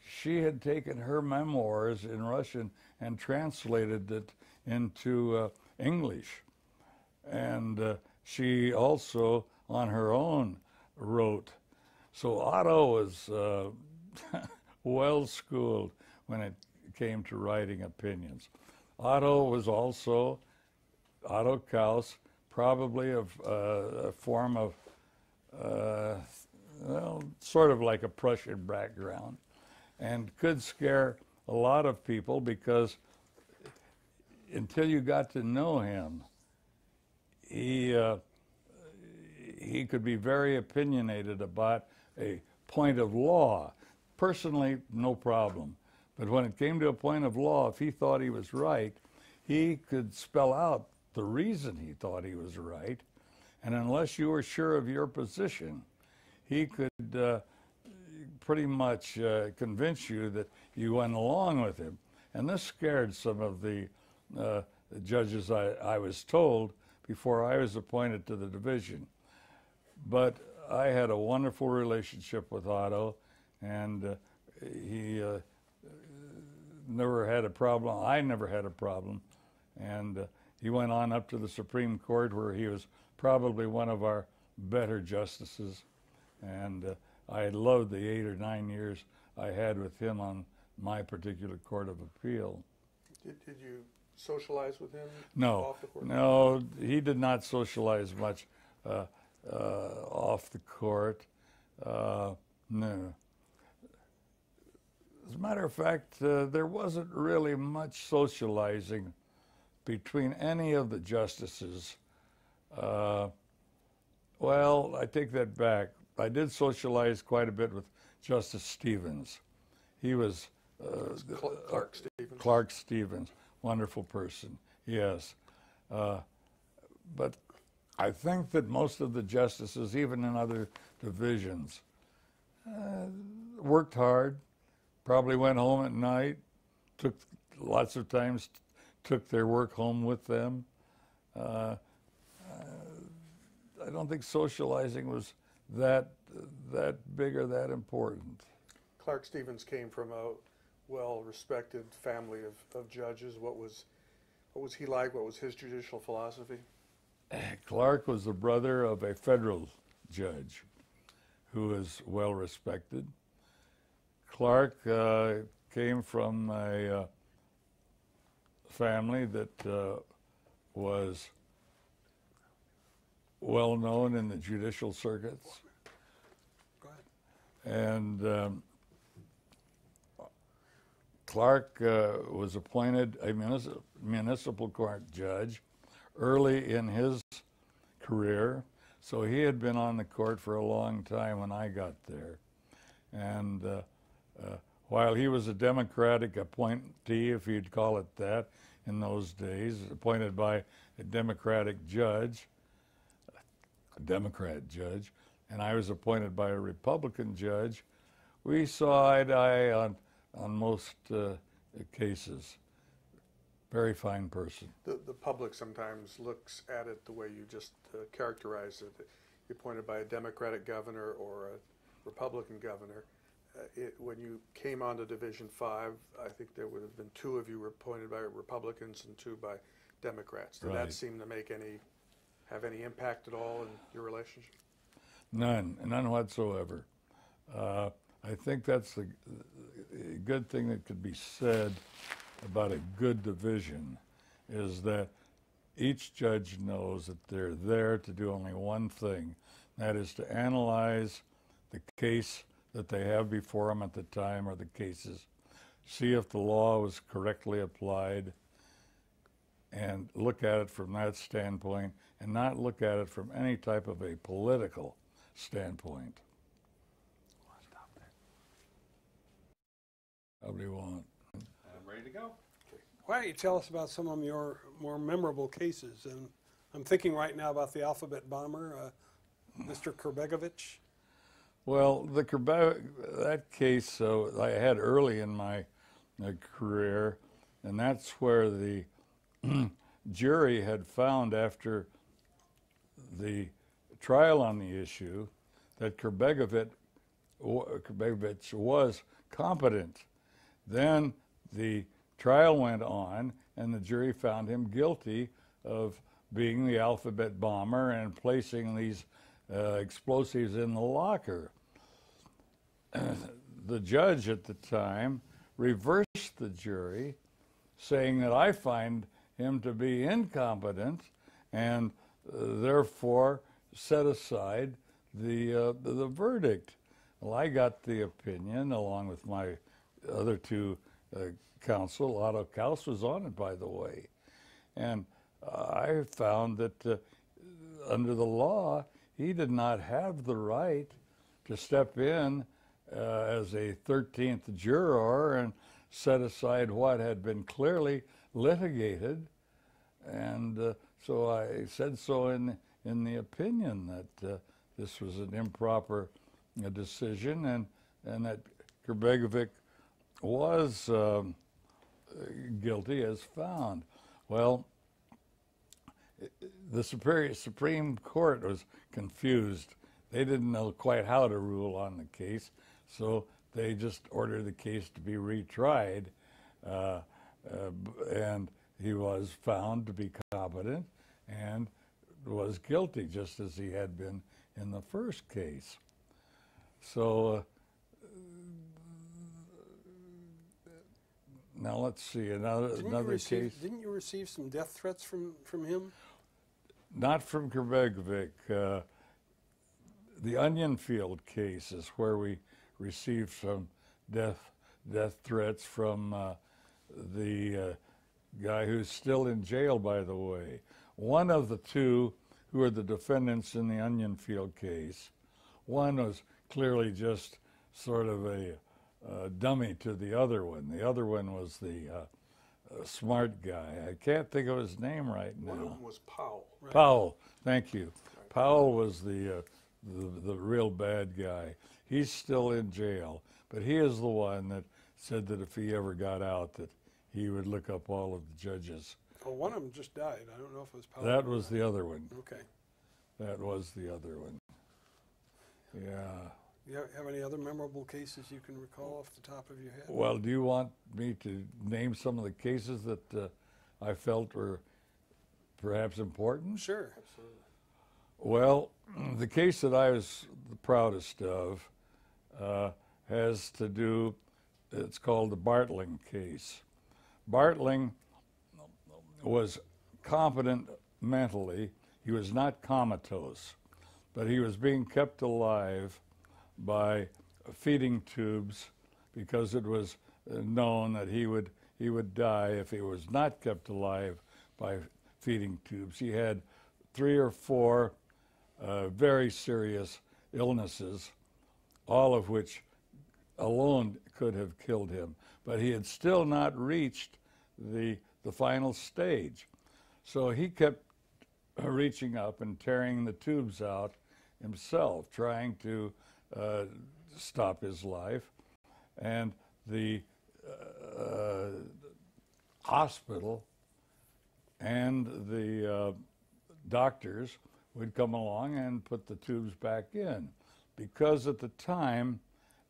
She had taken her memoirs in Russian and translated it into English. And she also, on her own, wrote. So Otto was well-schooled, when it came to writing opinions. Otto was also, Otto Kaus, probably a form of, well, sort of like a Prussian background, and could scare a lot of people because until you got to know him, he could be very opinionated about a point of law. Personally, no problem. But when it came to a point of law, if he thought he was right, he could spell out the reason he thought he was right. And unless you were sure of your position, he could pretty much convince you that you went along with him. And this scared some of the judges, I was told, before I was appointed to the division. But I had a wonderful relationship with Otto, and he never had a problem. I never had a problem. And he went on up to the Supreme Court, where he was probably one of our better justices. And I loved the 8 or 9 years I had with him on my particular Court of Appeal. Did you socialize with him No, off the court? no, he did not socialize much off the court. No. As a matter of fact, there wasn't really much socializing between any of the justices. Well, I take that back. I did socialize quite a bit with Justice Stevens. He was Clark Stevens. Clark Stevens, wonderful person, yes. But I think that most of the justices, even in other divisions, worked hard, probably went home at night, took lots of times, took their work home with them. I don't think socializing was that big or that important. Clark Stevens came from a well-respected family of judges. What was he like? What was his judicial philosophy? Clark was the brother of a federal judge who was well-respected. Clark came from a family that was well known in the judicial circuits. Go ahead. And Clark was appointed a municipal court judge early in his career, so he had been on the court for a long time when I got there. And while he was a Democratic appointee, if you'd call it that, in those days, appointed by a Democratic judge, a Democrat judge, and I was appointed by a Republican judge, we saw eye to eye on most cases. Very fine person. The public sometimes looks at it the way you just characterized it. You're appointed by a Democratic governor or a Republican governor. When you came on to Division 5, I think there would have been 2 of you were appointed by Republicans and 2 by Democrats. Did that seem to have any impact at all in your relationship? None whatsoever. I think that's the good thing that could be said about a good division is that each judge knows that they're there to do only one thing, that is to analyze the case that they have before them at the time or the cases, see if the law was correctly applied, and look at it from that standpoint and not look at it from any type of a political standpoint. Probably won't. I'm ready to go. Why don't you tell us about some of your more memorable cases? And I'm thinking right now about the alphabet bomber, Mr. Kerbegovich. Well, that case I had early in my career, and that's where the jury had found after the trial on the issue that Kerbegovich was competent. Then the trial went on, and the jury found him guilty of being the alphabet bomber and placing these explosives in the locker. The judge at the time reversed reversed the jury, saying that I find him to be incompetent and therefore set aside the verdict. Well, I got the opinion, along with my other two counsel. Otto Kaus was on it, by the way. And I found that under the law, he did not have the right to step in as a 13th juror and set aside what had been clearly litigated. And so I said so in the opinion that this was an improper decision, and that Krbegovic was guilty as found. Well, the Supreme Court was confused. They didn't know quite how to rule on the case, so they just ordered the case to be retried, and he was found to be competent and was guilty, just as he had been in the first case. So now let's see, another case. Didn't you receive some death threats from him? Not from Krbegovic. The Onion Field case is where we received some death threats from the guy who's still in jail, by the way. One of the two who are the defendants in the Onion Field case, one was clearly just sort of a dummy to the other one. The other one was the smart guy. I can't think of his name right now. One of them was Powell. Right. Powell, thank you. Powell was the real bad guy. He's still in jail, but he is the one that said that if he ever got out, that he would look up all of the judges. Well, one of them just died. I don't know if it was Powell. That was the other one. Okay. That was the other one. Yeah. You have any other memorable cases you can recall off the top of your head? Well, do you want me to name some of the cases that I felt were perhaps important? Sure. Absolutely. Well, the case that I was the proudest of has to do, it's called the Bartling case. Bartling was competent mentally. He was not comatose, but he was being kept alive by feeding tubes because it was known that he would die if he was not kept alive by feeding tubes. He had 3 or 4 very serious illnesses, all of which alone could have killed him, but he had still not reached the final stage. So he kept reaching up and tearing the tubes out himself, trying to stop his life. And the hospital and the doctors would come along and put the tubes back in, because at the time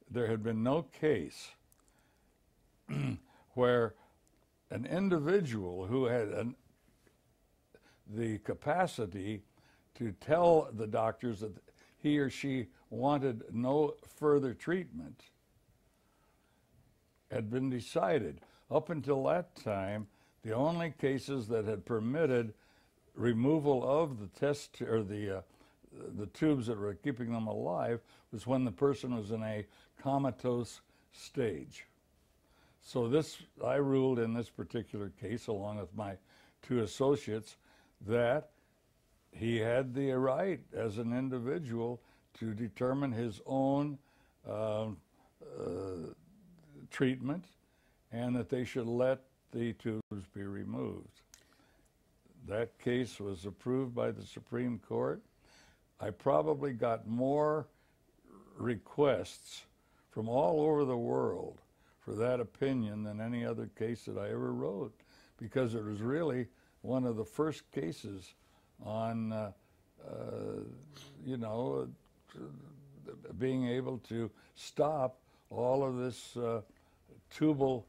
there had been no case where an individual who had the capacity to tell the doctors that he or she wanted no further treatment had been decided. Up until that time, the only cases that had permitted removal of the test or the tubes that were keeping them alive was when the person was in a comatose stage. So I ruled in this particular case, along with my 2 associates, that he had the right as an individual to determine his own treatment, and that they should let the tubes be removed. That case was approved by the Supreme Court. I probably got more requests from all over the world for that opinion than any other case that I ever wrote, because it was really one of the first cases on, being able to stop all of this tubal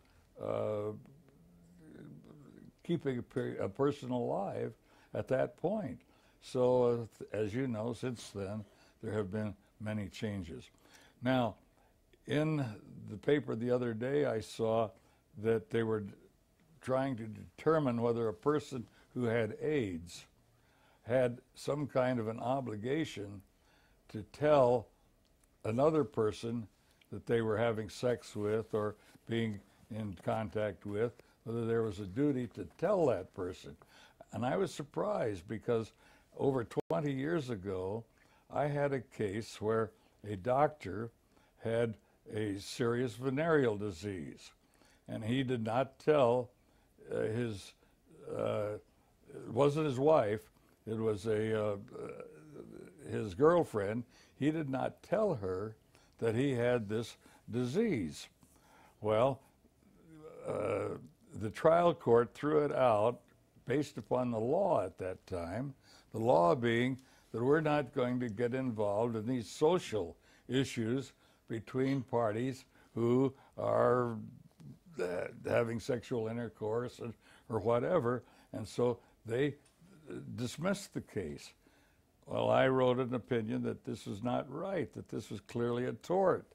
keeping a person alive at that point. So, as you know, since then, there have been many changes. Now, in the paper the other day, I saw that they were trying to determine whether a person who had AIDS had some kind of an obligation to tell another person that they were having sex with or being in contact with, whether there was a duty to tell that person. And I was surprised because over 20 years ago, I had a case where a doctor had a serious venereal disease, and he did not tell it wasn't his wife, it was his girlfriend. He did not tell her that he had this disease. Well, the trial court threw it out based upon the law at that time, the law being that we're not going to get involved in these social issues between parties who are having sexual intercourse or whatever, and so they dismissed the case. Well, I wrote an opinion that this was not right, that this was clearly a tort,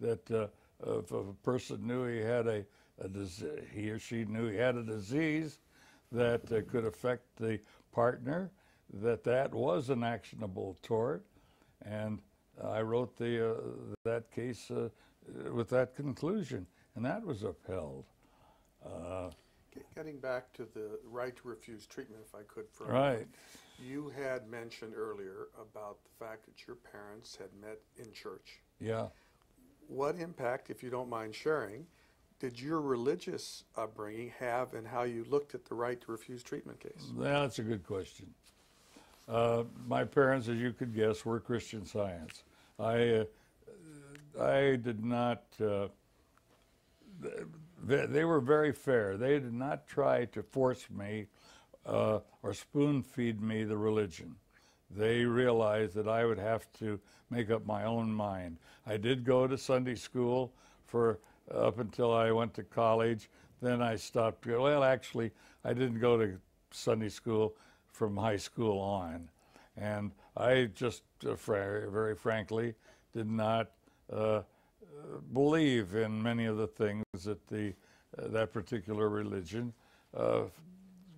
that if a person knew he had he or she knew he had a disease that could affect the partner, that was an actionable tort, and I wrote that case with that conclusion, and that was upheld. Getting back to the right to refuse treatment, if I could, for a Right. moment. You had mentioned earlier about the fact that your parents had met in church. Yeah. What impact, if you don't mind sharing, did your religious upbringing have in how you looked at the right to refuse treatment case? That's a good question. My parents, as you could guess, were Christian Science. I did not. They were very fair. They did not try to force me or spoon feed me the religion. They realized that I would have to make up my own mind. I did go to Sunday school for up until I went to college. Then I stopped. Well, actually, I didn't go to Sunday school from high school on. And I just, very frankly, did not believe in many of the things that that particular religion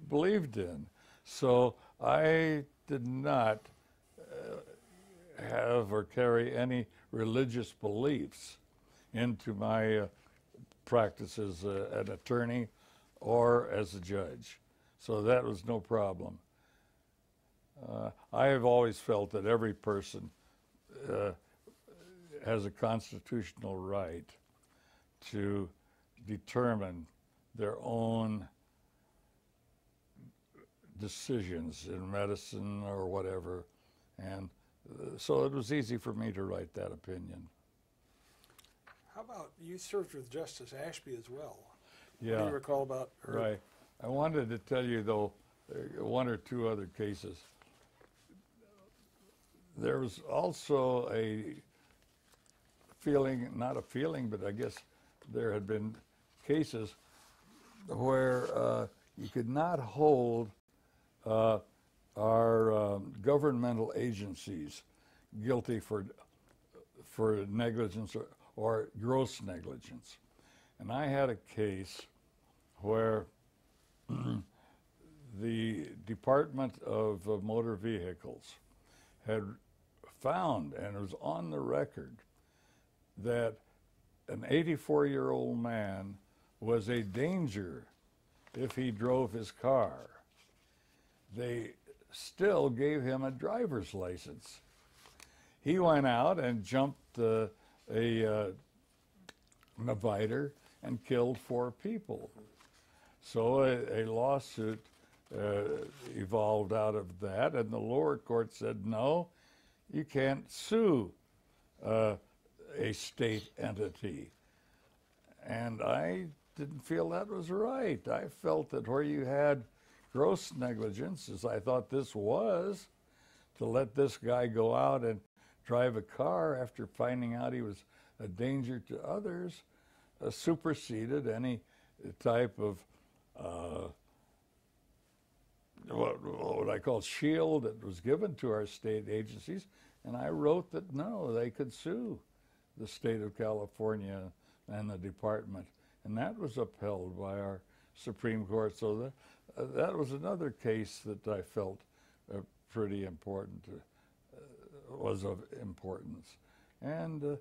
believed in. So I did not have or carry any religious beliefs into my practice as an attorney or as a judge. So that was no problem. I have always felt that every person has a constitutional right to determine their own decisions in medicine or whatever. And so it was easy for me to write that opinion. How about, you served with Justice Ashby as well. Yeah. What do you recall about her? Right. I wanted to tell you, though, one or two other cases. There was also a feeling, not a feeling, but I guess there had been cases where you could not hold our governmental agencies guilty for negligence or gross negligence. And I had a case where the Department of Motor Vehicles had found, and it was on the record, that an 84-year-old man was a danger if he drove his car. They still gave him a driver's license. He went out and jumped a divider and killed 4 people. So a lawsuit evolved out of that, and the lower court said, no, you can't sue a state entity. And I didn't feel that was right. I felt that where you had gross negligence, as I thought this was, to let this guy go out and drive a car after finding out he was a danger to others, superseded any type of what I call shield that was given to our state agencies. And I wrote that no, they could sue the state of California and the department. and that was upheld by our Supreme Court. So that was another case that I felt pretty important, was of importance. And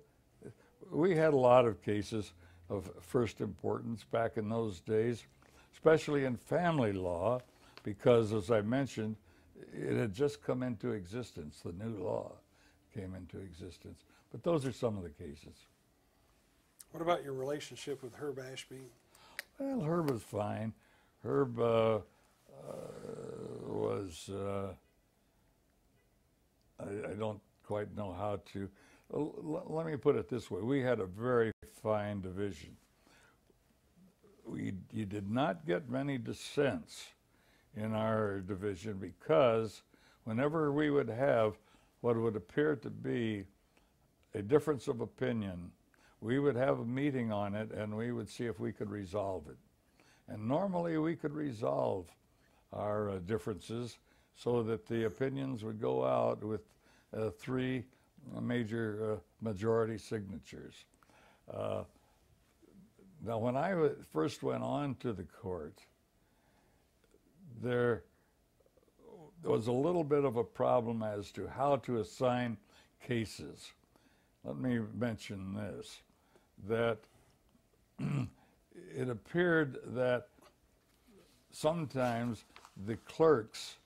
we had a lot of cases of first importance back in those days, especially in family law, because, as I mentioned, it had just come into existence. The new law came into existence. But those are some of the cases. What about your relationship with Herb Ashby? Well, Herb was fine. Herb was, I don't quite know how to, let me put it this way. We had a very fine division. You did not get many dissents in our division, because whenever we would have what would appear to be a difference of opinion, we would have a meeting on it and we would see if we could resolve it. And normally we could resolve our differences so that the opinions would go out with 3 major majority signatures. Now, when I first went on to the court, there was a little bit of a problem as to how to assign cases. Let me mention this, that it appeared that sometimes the clerks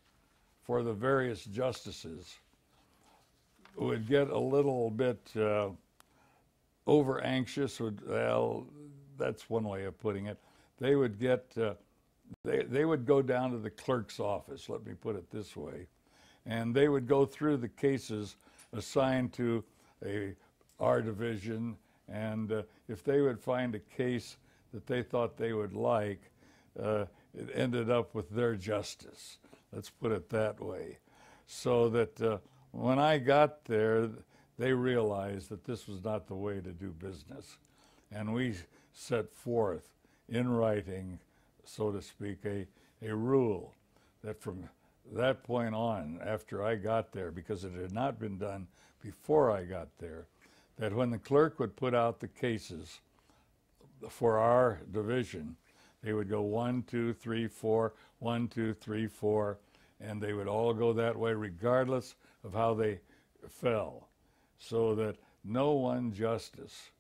for the various justices would get a little bit over anxious. Well, that's one way of putting it. They would get they would go down to the clerk's office, let me put it this way, and they would go through the cases assigned to our division, and if they would find a case that they thought they would like, it ended up with their justice. Let's put it that way. So that when I got there, they realized that this was not the way to do business. And we set forth in writing, so to speak, a rule that from that point on, after I got there, because it had not been done before I got there, that when the clerk would put out the cases for our division, they would go 1, 2, 3, 4, 1, 2, 3, 4, and they would all go that way regardless of how they fell, so that no one justice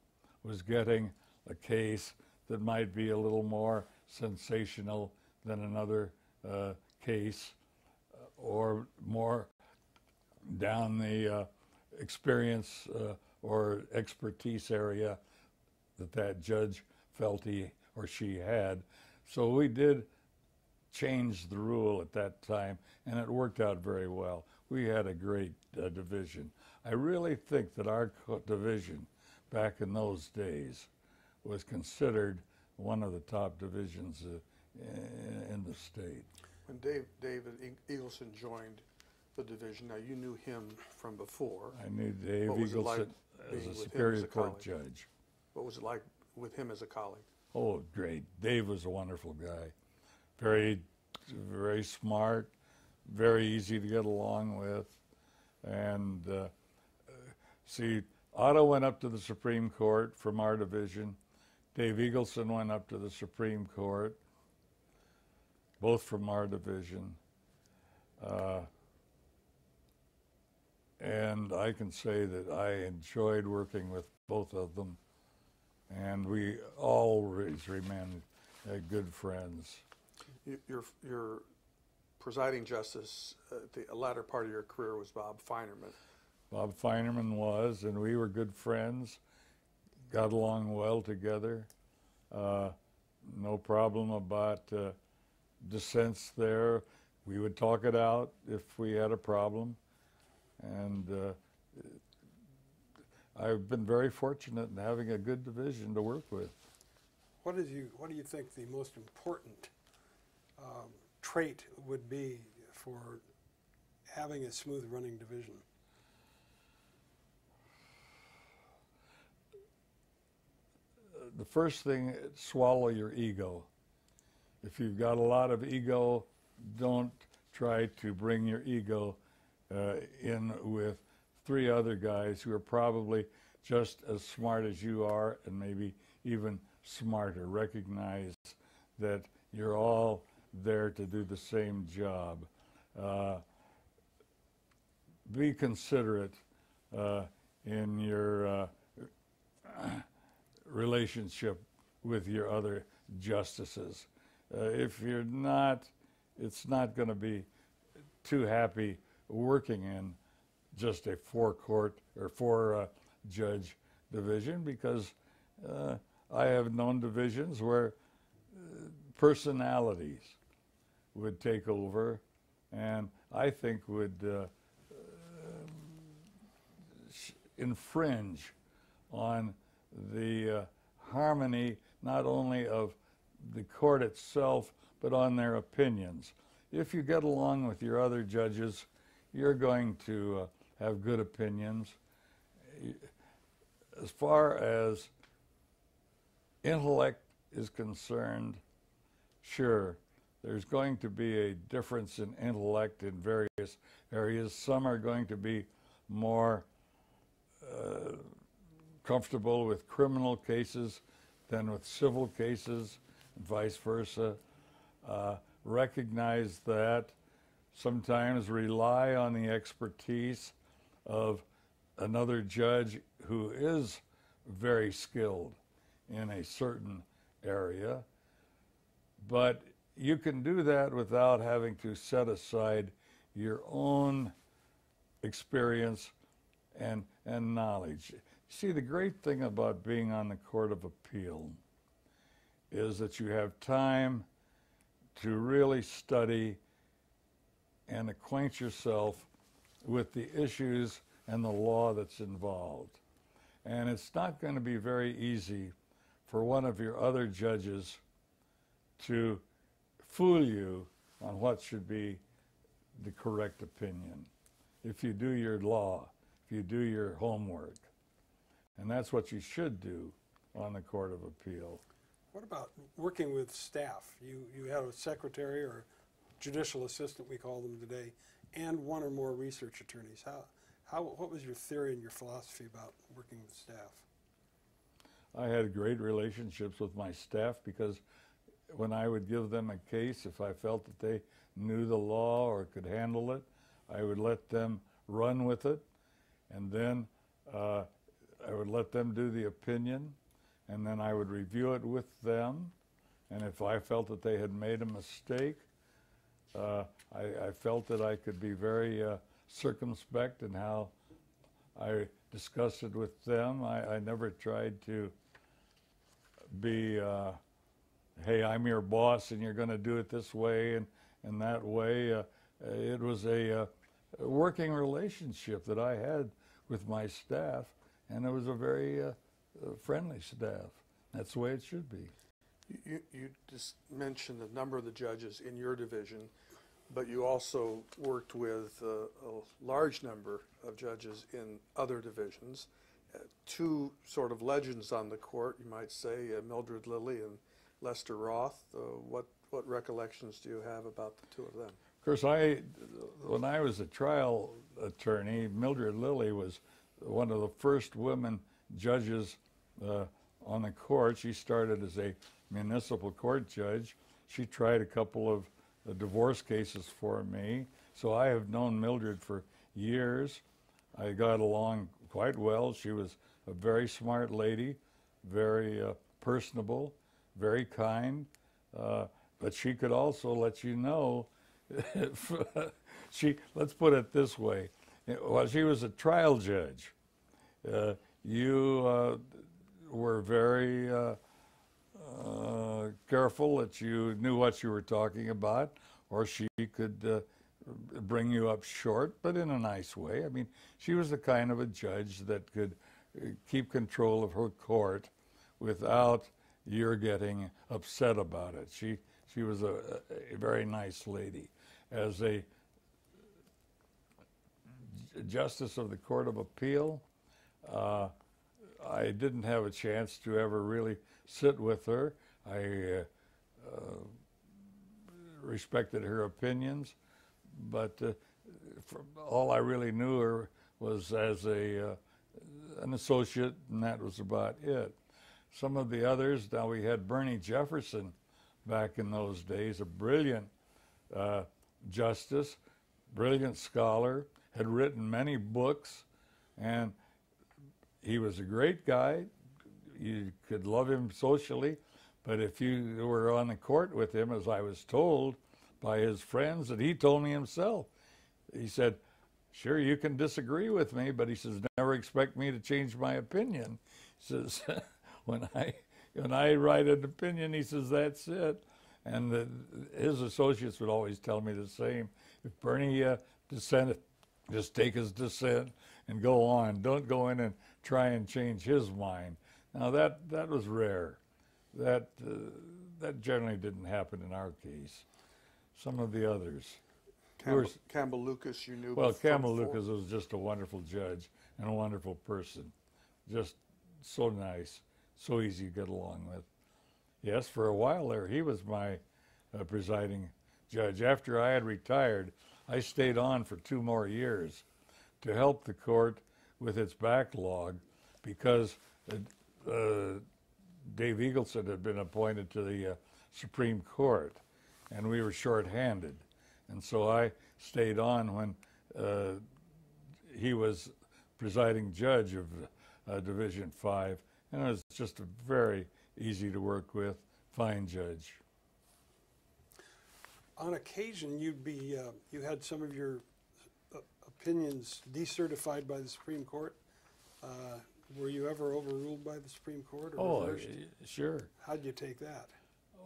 was getting a case that might be a little more sensational than another case, or more down the experience or expertise area that judge felt he or she had. So we did change the rule at that time, and it worked out very well. We had a great division. I really think that our division back in those days was considered one of the top divisions in the state. When David Eagleson joined the division, now you knew him from before. I knew Dave What was it like Eagleson as being a with him Superior as a Court colleague? judge. What was it like with him as a colleague? Oh, great. Dave was a wonderful guy. Very, very smart, very easy to get along with. And see, Otto went up to the Supreme Court from our division. Dave Eagleson went up to the Supreme Court, both from our division. And I can say that I enjoyed working with both of them, and we always remained good friends. Your presiding justice at the latter part of your career was Bob Feinerman. Bob Feinerman was, and we were good friends, got along well together. No problem about dissents there. We would talk it out if we had a problem. And I've been very fortunate in having a good division to work with. What do you think the most important trait would be for having a smooth running division? The first thing, swallow your ego. If you've got a lot of ego, don't try to bring your ego in with 3 other guys who are probably just as smart as you are and maybe even smarter. Recognize that you're all there to do the same job. Be considerate in your relationship with your other justices. If you're not, it's not going to be too happy working in just a four-court or four-judge division, because I have known divisions where personalities would take over, and I think would infringe on the harmony not only of the court itself, but on their opinions. If you get along with your other judges, you're going to have good opinions. As far as intellect is concerned, sure, there's going to be a difference in intellect in various areas. Some are going to be more comfortable with criminal cases than with civil cases, and vice versa. Recognize that. Sometimes rely on the expertise of another judge who is very skilled in a certain area. But you can do that without having to set aside your own experience and knowledge. See, the great thing about being on the Court of Appeal is that you have time to really study and acquaint yourself with the issues and the law that's involved. And it's not going to be very easy for one of your other judges to fool you on what should be the correct opinion if you do your law, if you do your homework. And that's what you should do on the Court of Appeal. What about working with staff? You have a secretary or judicial assistant, we call them today, and one or more research attorneys. What was your theory and your philosophy about working with staff? I had great relationships with my staff, because when I would give them a case, if I felt that they knew the law or could handle it, I would let them run with it, and then I would let them do the opinion, and then I would review it with them, and if I felt that they had made a mistake, I felt that I could be very circumspect in how I discussed it with them. I never tried to be, hey, I'm your boss and you're going to do it this way and that way. It was a working relationship that I had with my staff, and it was a very friendly staff. That's the way it should be. You just mentioned a number of the judges in your division, but you also worked with a large number of judges in other divisions. Two sort of legends on the court, you might say, Mildred Lilly and Lester Roth. What recollections do you have about the two of them? Of course, when I was a trial attorney, Mildred Lilly was one of the first women judges on the court. She started as a municipal court judge. She tried a couple of divorce cases for me, so I have known Mildred for years. I got along quite well. She was a very smart lady, very personable, very kind, but she could also let you know, let's put it this way, while she was a trial judge, you were very careful that you knew what you were talking about, or she could bring you up short, but in a nice way. I mean, she was the kind of a judge that could keep control of her court without your getting upset about it. She was a very nice lady. As a justice of the Court of Appeal, I didn't have a chance to ever really sit with her. I respected her opinions, but all I really knew her was as an associate, and that was about it. some of the others. Now, we had Bernie Jefferson back in those days, a brilliant justice, brilliant scholar, had written many books, and he was a great guy. You could love him socially, but if you were on the court with him, as I was told by his friends, and he told me himself, he said, sure, you can disagree with me, but he says, never expect me to change my opinion. He says, when I write an opinion, he says, that's it. And his associates would always tell me the same. If Bernie dissented, just take his dissent and go on. Don't go in and try and change his mind. Now that was rare. That generally didn't happen in our case. Some of the others. Campbell Lucas, you knew. Well, Campbell Lucas was just a wonderful judge and a wonderful person. Just so nice, so easy to get along with. Yes, for a while there, he was my presiding judge. After I had retired, I stayed on for 2 more years to help the court with its backlog because Dave Eagleson had been appointed to the Supreme Court, and we were short-handed. And so I stayed on when he was presiding judge of Division 5, and it was just a very easy to work with, fine judge. On occasion, you had some of your opinions decertified by the Supreme Court. Were you ever overruled by the Supreme Court or reversed? Sure. How'd you take that?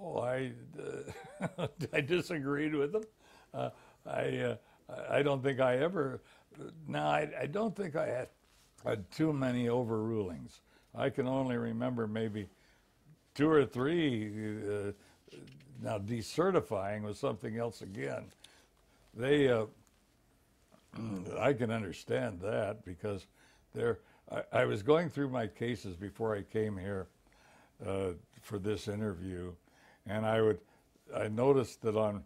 Oh, I disagreed with them. I don't think I ever. Now, I don't think I had too many overrulings. I can only remember maybe 2 or 3. Now, decertifying was something else again. I can understand that because I was going through my cases before I came here for this interview, and I noticed that on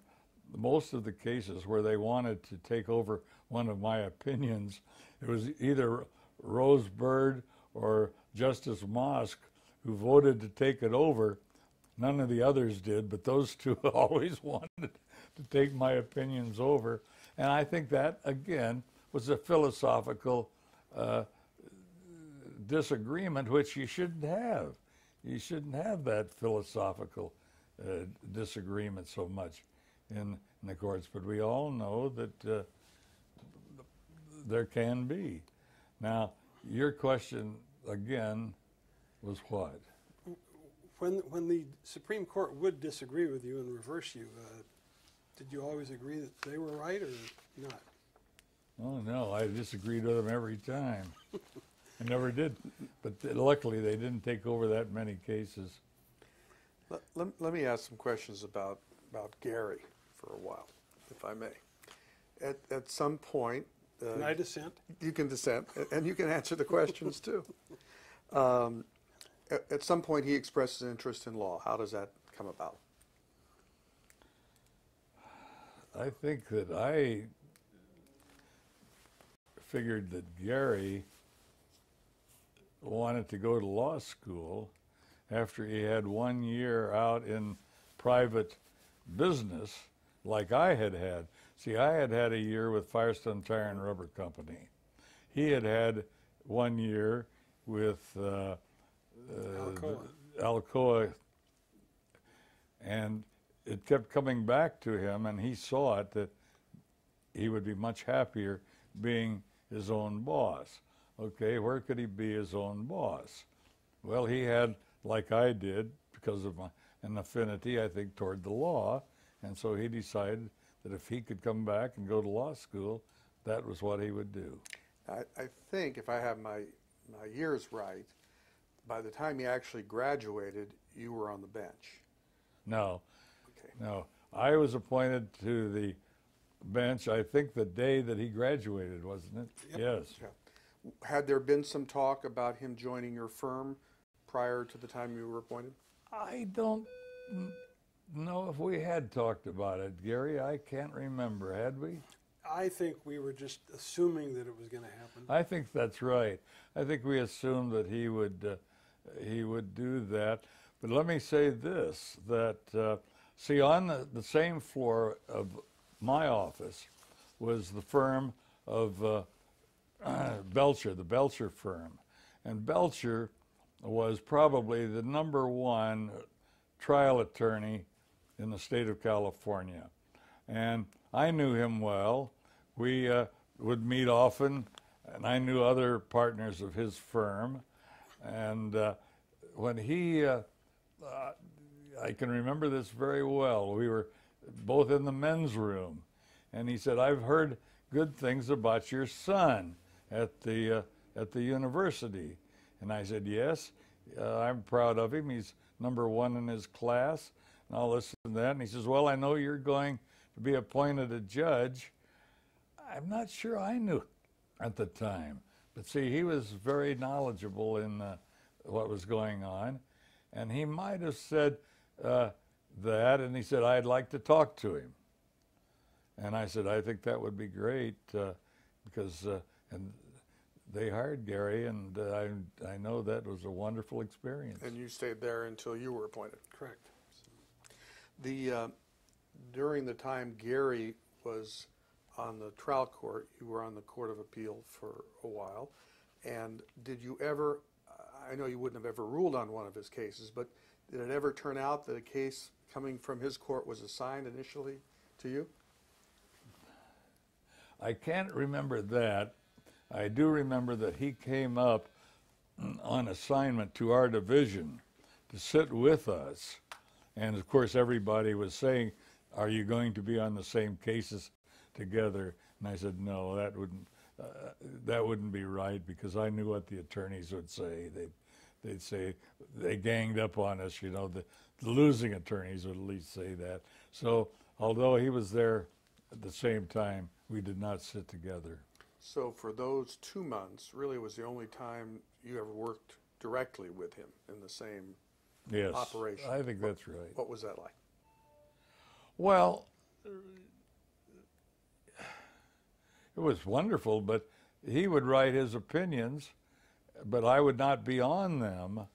most of the cases where they wanted to take over one of my opinions, it was either Rose Bird or Justice Mosk who voted to take it over. None of the others did, but those 2 always wanted to take my opinions over. And I think that, again, was a philosophical disagreement, which you shouldn't have. You shouldn't have that philosophical disagreement so much in the courts. But we all know that there can be. Now, your question, again, was what? When the Supreme Court would disagree with you and reverse you, did you always agree that they were right or not? Oh, no, I disagreed with them every time. I never did. But luckily, they didn't take over that many cases. Let me ask some questions about Gary for a while, if I may. At some point... Can I dissent? You can dissent, and you can answer the questions, too. At some point, he expresses interest in law. How does that come about? I think that I figured that Gary wanted to go to law school after he had 1 year out in private business like I had had. See, I had had a year with Firestone Tire and Rubber Company. He had had 1 year with Alcoa, and it kept coming back to him, and he saw it that he would be much happier being his own boss. Okay, where could he be his own boss? Well, he had, like I did, because of an affinity, I think, toward the law, and so he decided that if he could come back and go to law school, that was what he would do. I think, if I have my years right, by the time he actually graduated, you were on the bench. No. Okay. No. I was appointed to the bench, I think, the day that he graduated, wasn't it? Yep. Yes. Yeah. Had there been some talk about him joining your firm prior to the time you were appointed? I don't know if we had talked about it, Gary. I can't remember. Had we? I think we were just assuming that it was going to happen. I think that's right. I think we assumed that he would he would do that. But let me say this, that, see, on the same floor of my office was the firm of Belcher, the Belcher firm. And Belcher was probably the #1 trial attorney in the state of California. And I knew him well. We would meet often, and I knew other partners of his firm. And when I can remember this very well, we were both in the men's room, and he said, "I've heard good things about your son at the university." And I said, "Yes, I'm proud of him. He's #1 in his class, and all this and that." And he says, "Well, I know you're going to be appointed a judge." I'm not sure I knew at the time. But see, he was very knowledgeable in what was going on. And he might have said that, and he said, "I'd like to talk to him." And I said, "I think that would be great," because and they hired Gary, and I know that was a wonderful experience. And you stayed there until you were appointed. Correct. During the time Gary was on the trial court, you were on the Court of Appeal for a while. And did you ever, I know you wouldn't have ever ruled on one of his cases, but did it ever turn out that a case coming from his court was assigned initially to you? I can't remember that. I do remember that he came up on assignment to our division to sit with us. And of course, everybody was saying, "Are you going to be on the same cases together?" And I said, "No, that wouldn't be right," because I knew what the attorneys would say. They'd say they ganged up on us. You know, the losing attorneys would at least say that. So although he was there at the same time, we did not sit together. So for those 2 months, really was the only time you ever worked directly with him in the same Yes, operation. I think that's right. What was that like? Well, it was wonderful, but he would write his opinions, but I would not be on them.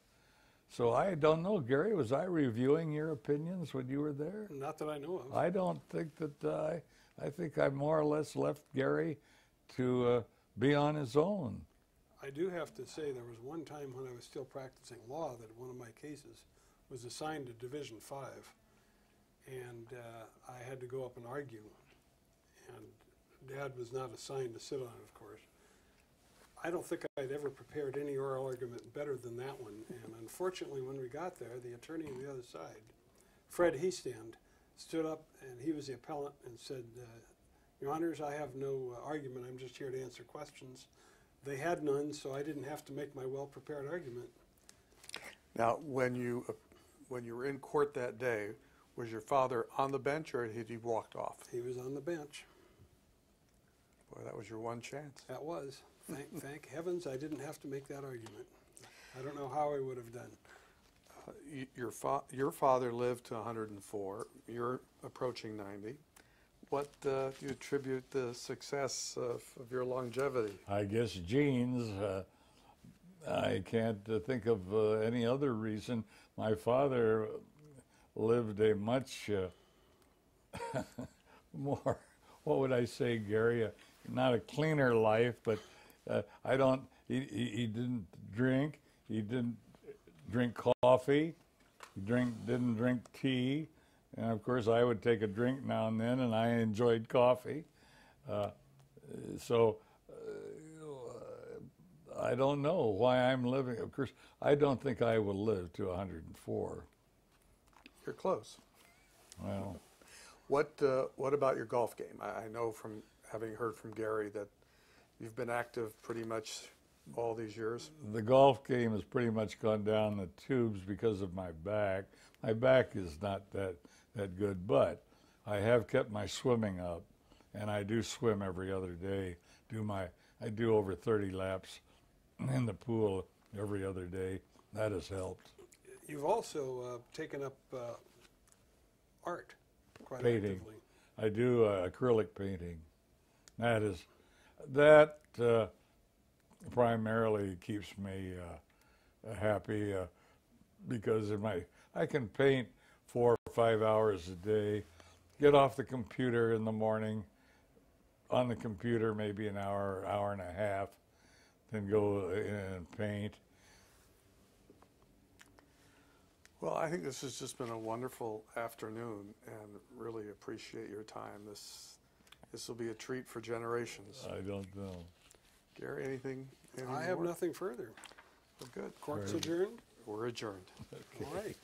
So I don't know, Gary, was I reviewing your opinions when you were there? Not that I know of. I don't think that I think I more or less left Gary to be on his own. I do have to say there was one time when I was still practicing law that one of my cases was assigned to Division 5, and I had to go up and argue. And Dad was not assigned to sit on it, of course. I don't think I'd ever prepared any oral argument better than that one. And unfortunately, when we got there, the attorney on the other side, Fred Hastings, stood up, and he was the appellant, and said, "Your Honors, I have no argument. I'm just here to answer questions." They had none, so I didn't have to make my well-prepared argument. Now, when you were in court that day, was your father on the bench or had he walked off? He was on the bench. Boy, that was your one chance. That was. Thank heavens I didn't have to make that argument. I don't know how I would have done. Your father lived to 104. You're approaching 90. What do you attribute the success of your longevity? I guess genes. I can't think of any other reason. My father lived a much more, what would I say, Gary? Not a cleaner life, but he didn't drink. He didn't drink coffee. He didn't drink tea. And of course, I would take a drink now and then, and I enjoyed coffee. So I don't know why I'm living. Of course, I don't think I will live to 104. You're close. Well, what about your golf game? I know from having heard from Gary that you've been active pretty much all these years. the golf game has pretty much gone down the tubes because of my back. My back is not that good, but I have kept my swimming up, and I do swim every other day. I do over 30 laps in the pool every other day. That has helped. You've also taken up art quite Painting. actively. I do acrylic painting. That primarily keeps me happy because I can paint 4 or 5 hours a day, get off the computer in the morning, on the computer maybe an hour, hour and a half, then go in and paint. Well, I think this has just been a wonderful afternoon, and really appreciate your time. This will be a treat for generations. I don't know. Gary, anything? I have more? nothing further. Well, good. Court's Very good. adjourned? We're adjourned. All right.